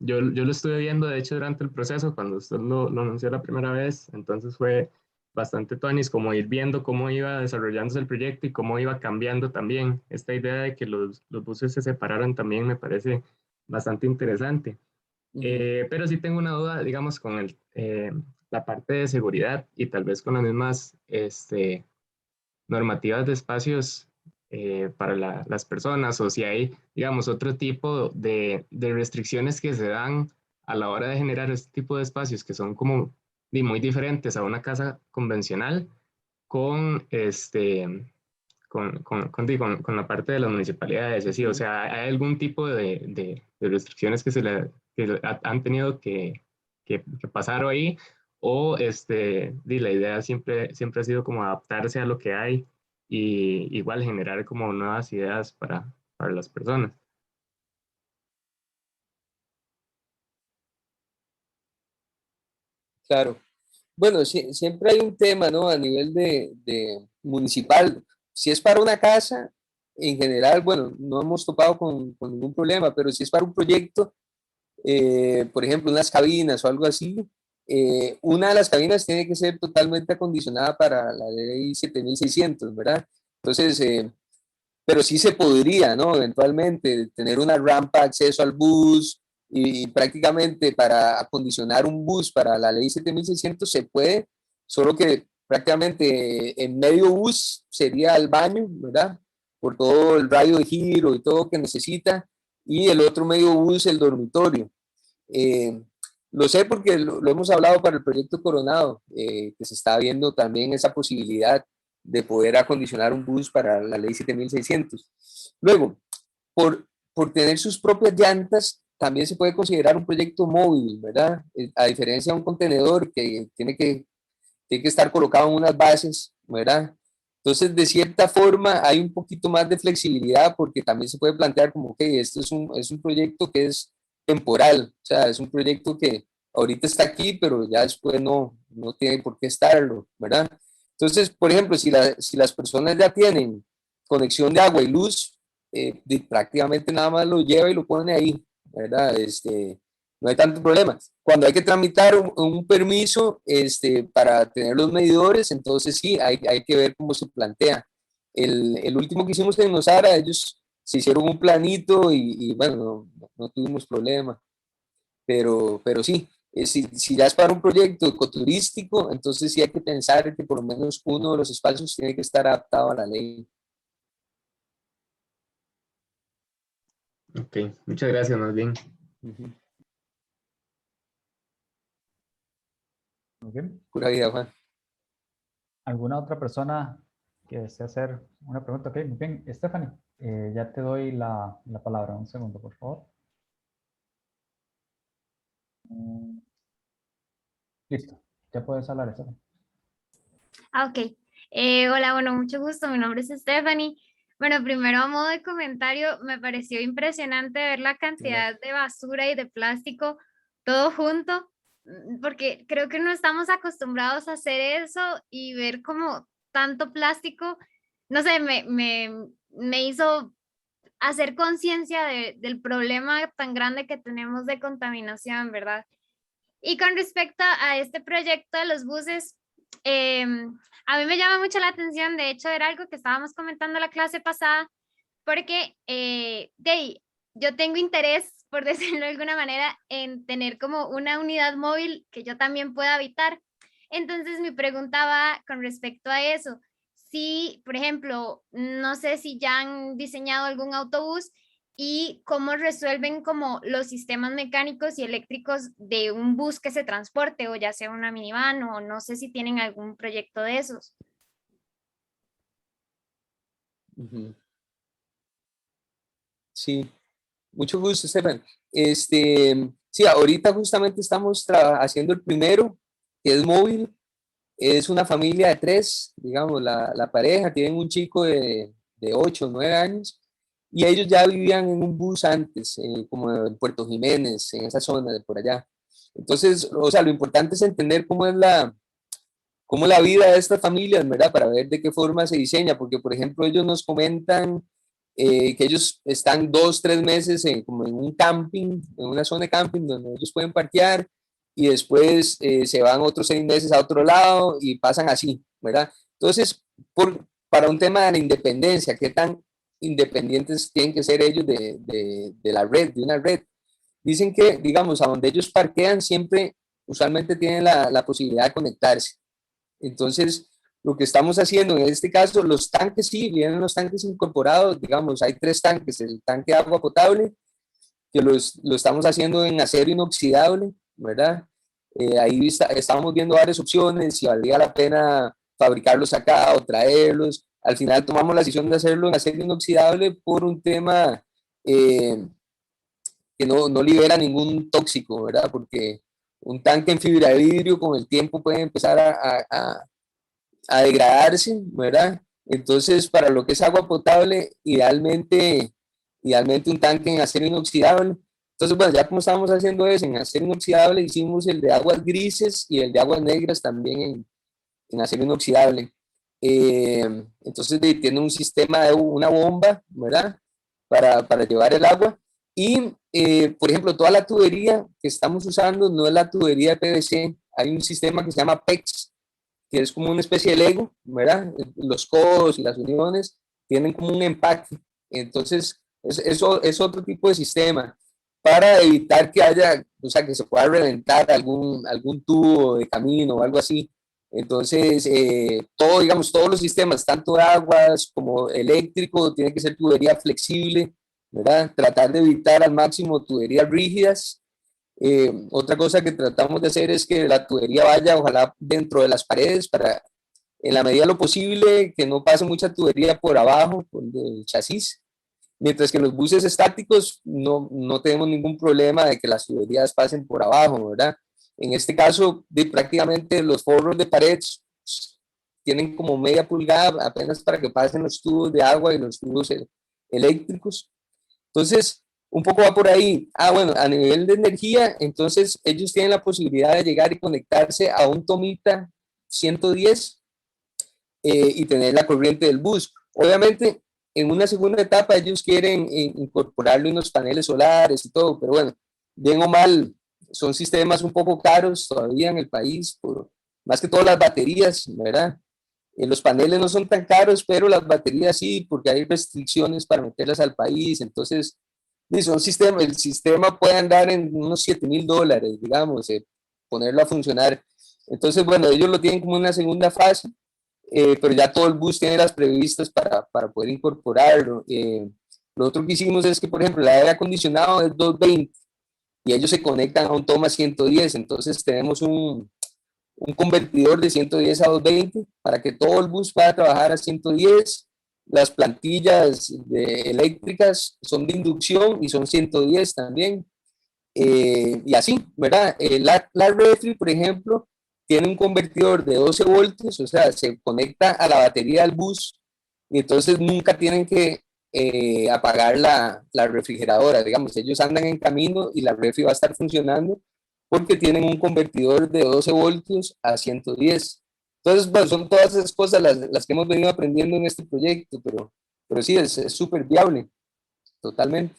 Yo lo estuve viendo, de hecho, durante el proceso, cuando usted lo anunció la primera vez, entonces fue bastante tuanis como ir viendo cómo iba desarrollándose el proyecto y cómo iba cambiando también. Esta idea de que los buses se separaran también me parece bastante interesante. Pero sí tengo una duda, digamos, con la parte de seguridad y tal vez con las mismas normativas de espacios para las personas, o si hay, digamos, otro tipo de restricciones que se dan a la hora de generar este tipo de espacios que son como muy diferentes a una casa convencional con, con la parte de las municipalidades, así, o sea, ¿hay algún tipo de restricciones que han tenido que pasar ahí? O la idea siempre ha sido como adaptarse a lo que hay y igual generar como nuevas ideas para las personas. Claro. Bueno, siempre hay un tema, ¿no? A nivel de municipal. Si es para una casa, en general, bueno, no hemos topado con ningún problema, pero si es para un proyecto, por ejemplo, unas cabinas o algo así, una de las cabinas tiene que ser totalmente acondicionada para la ley 7600, ¿verdad? Entonces, pero sí se podría, ¿no? Eventualmente tener una rampa de acceso al bus y prácticamente para acondicionar un bus para la ley 7600 se puede, solo que prácticamente en medio bus sería el baño, ¿verdad? Por todo el radio de giro y todo que necesita, y el otro medio bus el dormitorio. Eh, lo sé porque lo hemos hablado para el proyecto Coronado, que se está viendo también esa posibilidad de poder acondicionar un bus para la ley 7600. Luego, por tener sus propias llantas, también se puede considerar un proyecto móvil, ¿verdad? A diferencia de un contenedor que tiene que estar colocado en unas bases, ¿verdad? Entonces, de cierta forma, hay un poquito más de flexibilidad porque también se puede plantear como que esto es un proyecto que es temporal, o sea, es un proyecto que ahorita está aquí, pero ya después no tiene por qué estarlo, ¿verdad? Entonces, por ejemplo, si las personas ya tienen conexión de agua y luz, prácticamente nada más lo lleva y lo pone ahí, ¿verdad? No hay tanto problema. Cuando hay que tramitar un permiso para tener los medidores, entonces sí, hay que ver cómo se plantea. El último que hicimos en Nosara, ellos se hicieron un planito y bueno, no tuvimos problema. Pero sí, si ya es para un proyecto ecoturístico, entonces sí hay que pensar que por lo menos uno de los espacios tiene que estar adaptado a la ley. Ok, muchas gracias, más bien. Muy bien. Pura vida, Juan. ¿Alguna otra persona que desea hacer una pregunta? Ok, muy bien. Stephanie, ya te doy la palabra. Un segundo, por favor. Listo. Ya puedes hablar, Stephanie. Ok. Hola, bueno, mucho gusto. Mi nombre es Stephanie. Bueno, primero a modo de comentario, me pareció impresionante ver la cantidad de basura y de plástico todo junto, porque creo que no estamos acostumbrados a hacer eso y ver como tanto plástico, no sé, me hizo hacer conciencia del problema tan grande que tenemos de contaminación, ¿verdad? Y con respecto a este proyecto de los buses, a mí me llama mucho la atención, de hecho era algo que estábamos comentando la clase pasada, porque yo tengo interés, por decirlo de alguna manera, en tener como una unidad móvil que yo también pueda habitar. Entonces mi pregunta va con respecto a eso. Si, por ejemplo, no sé si ya han diseñado algún autobús y cómo resuelven como los sistemas mecánicos y eléctricos de un bus que se transporte, o ya sea una minivan, o no sé si tienen algún proyecto de esos. Sí, mucho gusto, Estefan. Sí, ahorita justamente estamos haciendo el primero, que es móvil. Es una familia de 3, digamos, la pareja, tienen un chico de 8 o 9 años, y ellos ya vivían en un bus antes, como en Puerto Jiménez, en esa zona de por allá. Entonces, o sea, lo importante es entender cómo es la vida de estas familias, ¿verdad? Para ver de qué forma se diseña, porque, por ejemplo, ellos nos comentan que ellos están 2, 3 meses como en un camping, en una zona de camping donde ellos pueden parquear, y después se van otros 6 meses a otro lado y pasan así, ¿verdad? Entonces, para un tema de la independencia, ¿qué tan independientes tienen que ser ellos de la red, de una red? Dicen que, digamos, a donde ellos parquean siempre, usualmente tienen la posibilidad de conectarse. Entonces, lo que estamos haciendo en este caso, los tanques sí, vienen los tanques incorporados, digamos, hay 3 tanques, el tanque de agua potable, que lo estamos haciendo en acero inoxidable, ¿verdad? Ahí estábamos viendo varias opciones, si valía la pena fabricarlos acá o traerlos. Al final tomamos la decisión de hacerlo en acero inoxidable por un tema que no libera ningún tóxico, ¿verdad? Porque un tanque en fibra de vidrio con el tiempo puede empezar a degradarse, ¿verdad? Entonces, para lo que es agua potable, idealmente un tanque en acero inoxidable. Entonces, bueno, ya como estábamos haciendo eso en acero inoxidable, hicimos el de aguas grises y el de aguas negras también en acero inoxidable. Entonces, tiene un sistema de una bomba, ¿verdad? Para llevar el agua. Y, por ejemplo, toda la tubería que estamos usando no es la tubería de PVC. Hay un sistema que se llama PEX, que es como una especie de Lego, ¿verdad? Los codos y las uniones tienen como un empaque. Entonces, eso es otro tipo de sistema para evitar que haya, o sea, que se pueda reventar algún tubo de camino o algo así. Entonces, digamos, todos los sistemas, tanto de aguas como eléctrico, tiene que ser tubería flexible, ¿verdad? Tratar de evitar al máximo tuberías rígidas. Otra cosa que tratamos de hacer es que la tubería vaya, ojalá, dentro de las paredes, para, en la medida de lo posible, que no pase mucha tubería por abajo del chasis. Mientras que los buses estáticos no tenemos ningún problema de que las tuberías pasen por abajo, ¿verdad? En este caso, prácticamente los forros de pared tienen como media pulgada apenas para que pasen los tubos de agua y los tubos eléctricos. Entonces, un poco va por ahí. Bueno, a nivel de energía, entonces ellos tienen la posibilidad de llegar y conectarse a un Tomita 110 y tener la corriente del bus. Obviamente, en una segunda etapa ellos quieren incorporarle unos paneles solares y todo, pero bueno, bien o mal, son sistemas un poco caros todavía en el país, más que todo las baterías, ¿verdad? Los paneles no son tan caros, pero las baterías sí, porque hay restricciones para meterlas al país. Entonces, el sistema puede andar en unos $7,000, digamos, ponerlo a funcionar. Entonces, bueno, ellos lo tienen como una segunda fase, pero ya todo el bus tiene las previstas para poder incorporarlo. Lo otro que hicimos es que, por ejemplo, el aire acondicionado es 220 y ellos se conectan a un toma 110. Entonces, tenemos un convertidor de 110 a 220 para que todo el bus pueda trabajar a 110. Las plantillas eléctricas son de inducción y son 110 también. Y así, ¿verdad? La refri, por ejemplo, tiene un convertidor de 12 voltios, o sea, se conecta a la batería del bus y entonces nunca tienen que apagar la refrigeradora. Digamos, ellos andan en camino y la refri va a estar funcionando porque tienen un convertidor de 12 voltios a 110. Entonces, bueno, son todas esas cosas las que hemos venido aprendiendo en este proyecto, pero sí, es súper viable, totalmente.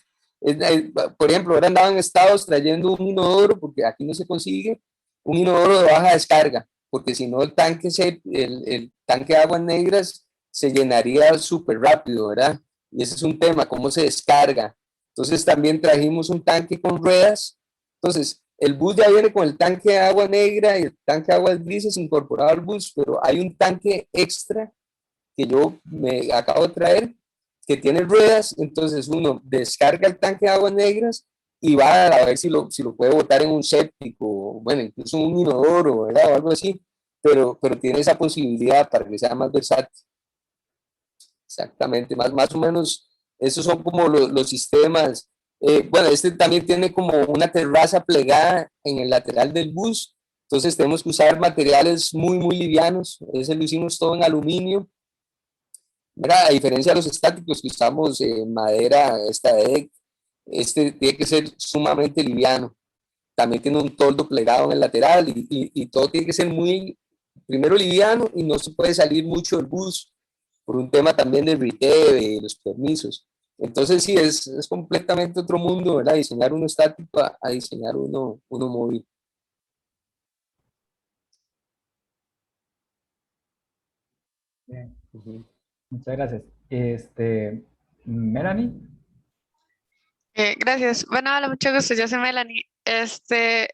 Por ejemplo, ahora andaban Estados trayendo un inodoro, porque aquí no se consigue, un inodoro de baja descarga, porque si no el tanque, el tanque de aguas negras se llenaría súper rápido, ¿verdad? Y ese es un tema, cómo se descarga. Entonces también trajimos un tanque con ruedas. Entonces el bus ya viene con el tanque de agua negra y el tanque de aguas grises incorporado al bus, pero hay un tanque extra que yo me acabo de traer que tiene ruedas. Entonces uno descarga el tanque de aguas negras y va a ver si lo puede botar en un séptico, bueno, incluso un inodoro, ¿verdad? O algo así, pero tiene esa posibilidad para que sea más versátil. Exactamente, más o menos, esos son como los sistemas. Bueno, este también tiene como una terraza plegada en el lateral del bus, entonces tenemos que usar materiales muy livianos. Ese lo hicimos todo en aluminio. Mira, a diferencia de los estáticos que usamos madera, esta de este tiene que ser sumamente liviano. También tiene un toldo plegado en el lateral y todo tiene que ser muy, primero liviano, y no se puede salir mucho del bus por un tema también del RITEV, de los permisos. Entonces sí, es completamente otro mundo, ¿verdad? Diseñar uno estático a diseñar uno móvil. Bien. Muchas gracias. Melanie. Gracias. Bueno, hola, mucho gusto. Yo soy Melanie. Vieras que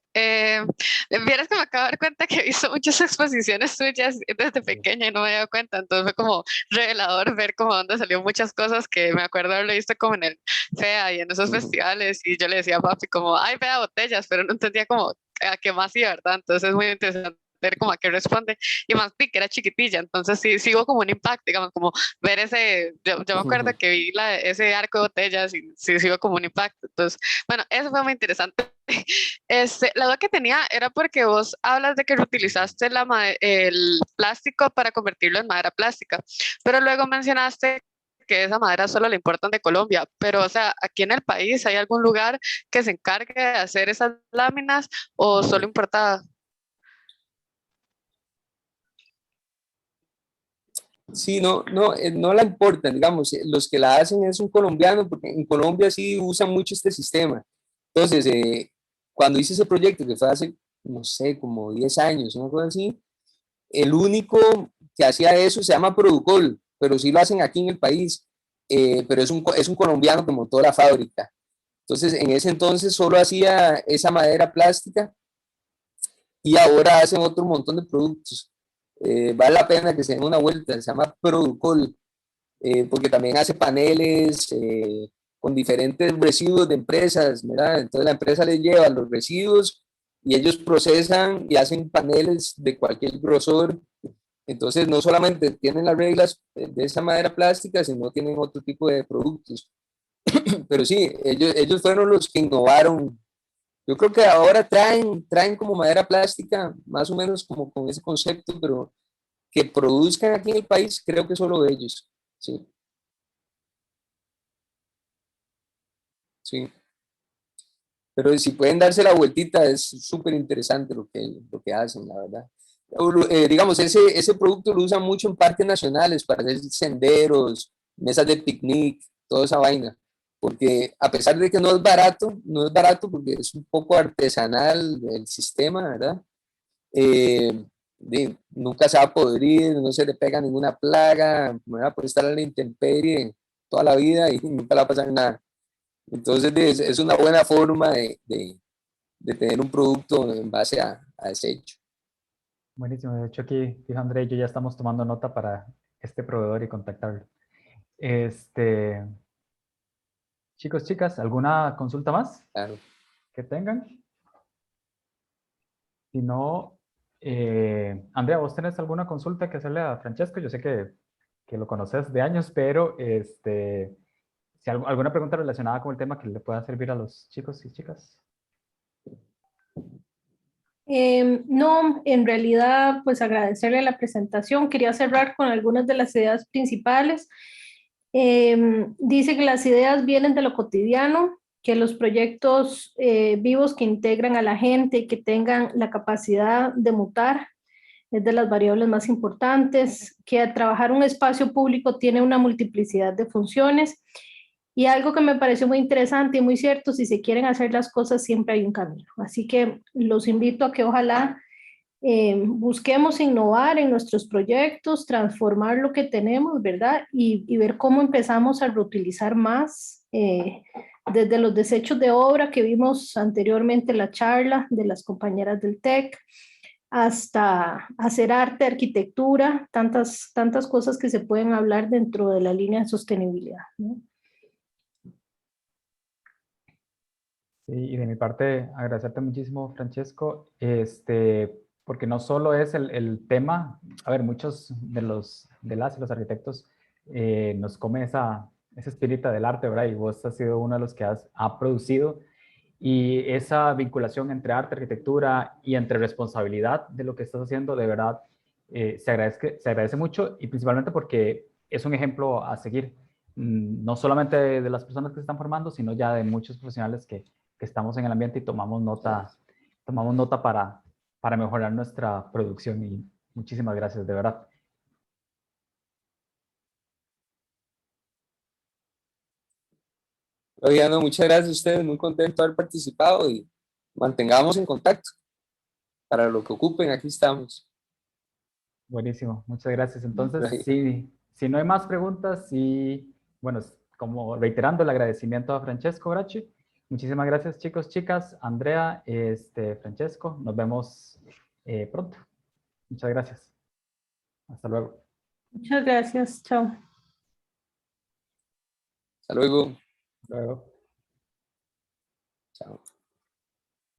me acabo de dar cuenta que he visto muchas exposiciones tuyas desde pequeña y no me había dado cuenta. Entonces fue como revelador ver como dónde salió muchas cosas que me acuerdo haberlo visto como en el FEA y en esos festivales. Y yo le decía a papi como, ay, vea botellas, pero no entendía como a qué más iba, ¿verdad? Entonces es muy interesante ver como a qué responde. Y más que era chiquitilla, entonces sí, sigo como un impacto, digamos, como ver ese, yo me acuerdo que vi ese arco de botellas y sí, sigo como un impacto. Entonces, bueno, eso fue muy interesante. La duda que tenía era porque vos hablas de que reutilizaste el plástico para convertirlo en madera plástica, pero luego mencionaste que esa madera solo le importan de Colombia, pero o sea, aquí en el país hay algún lugar que se encargue de hacer esas láminas o solo importada. Sí, no la importan, digamos, los que la hacen es un colombiano, porque en Colombia sí usan mucho este sistema. Entonces, cuando hice ese proyecto, que fue hace, no sé, como 10 años, una cosa así, el único que hacía eso se llama Producol, pero sí lo hacen aquí en el país, pero es un colombiano que montó la fábrica. Entonces, en ese entonces solo hacía esa madera plástica y ahora hacen otro montón de productos. Vale la pena que se den una vuelta, se llama Producol, porque también hace paneles con diferentes residuos de empresas, ¿verdad? Entonces la empresa les lleva los residuos y ellos procesan y hacen paneles de cualquier grosor. Entonces no solamente tienen las reglas de esa madera plástica, sino tienen otro tipo de productos. Pero sí, ellos fueron los que innovaron. Yo creo que ahora traen como madera plástica, más o menos como con ese concepto, pero que produzcan aquí en el país, creo que solo ellos. Sí, sí. Pero si pueden darse la vueltita, es súper interesante lo que hacen, la verdad. Digamos, ese producto lo usan mucho en parques nacionales para hacer senderos, mesas de picnic, toda esa vaina. Porque a pesar de que no es barato porque es un poco artesanal el sistema, ¿verdad? Nunca se va a podrir, no se le pega ninguna plaga, ¿verdad? Puede estar a la intemperie toda la vida y nunca le va a pasar nada. Entonces es una buena forma de tener un producto en base a desecho. Buenísimo. De hecho, aquí, dijo André, yo ya estamos tomando nota para este proveedor y contactarlo. Chicos, chicas, ¿alguna consulta más Claro. que tengan? Si no, Andrea, ¿vos tenés alguna consulta que hacerle a Francesco? Yo sé que lo conoces de años, pero si alguna pregunta relacionada con el tema que le pueda servir a los chicos y chicas. No, en realidad, pues agradecerle la presentación. Quería cerrar con algunas de las ideas principales. Dice que las ideas vienen de lo cotidiano, que los proyectos vivos que integran a la gente y que tengan la capacidad de mutar es de las variables más importantes, que al trabajar un espacio público tiene una multiplicidad de funciones Y algo que me pareció muy interesante y muy cierto, si se quieren hacer las cosas, siempre hay un camino. Así que los invito a que ojalá busquemos innovar en nuestros proyectos, transformar lo que tenemos, ¿verdad? Y ver cómo empezamos a reutilizar más, desde los desechos de obra que vimos anteriormente en la charla de las compañeras del TEC, hasta hacer arte, arquitectura, tantas cosas que se pueden hablar dentro de la línea de sostenibilidad, ¿no? Sí, y de mi parte, agradecerte muchísimo, Francesco, porque no solo es el tema, a ver, muchos de las y los arquitectos nos come esa espírita del arte, ¿verdad? Y vos has sido uno de los que ha producido, y esa vinculación entre arte, arquitectura y entre responsabilidad de lo que estás haciendo, de verdad, se agradece mucho, y principalmente porque es un ejemplo a seguir, no solamente de las personas que se están formando, sino ya de muchos profesionales que estamos en el ambiente y tomamos nota para mejorar nuestra producción. Y muchísimas gracias, de verdad. Oigan, no, muchas gracias a ustedes, muy contento de haber participado y mantengamos en contacto para lo que ocupen, aquí estamos. Buenísimo, muchas gracias. Entonces, si no hay más preguntas, y bueno, como reiterando el agradecimiento a Francesco Bracci, muchísimas gracias, chicos, chicas, Andrea, Francesco, nos vemos pronto. Muchas gracias. Hasta luego. Muchas gracias, chao. Hasta luego. Hasta luego. Chao.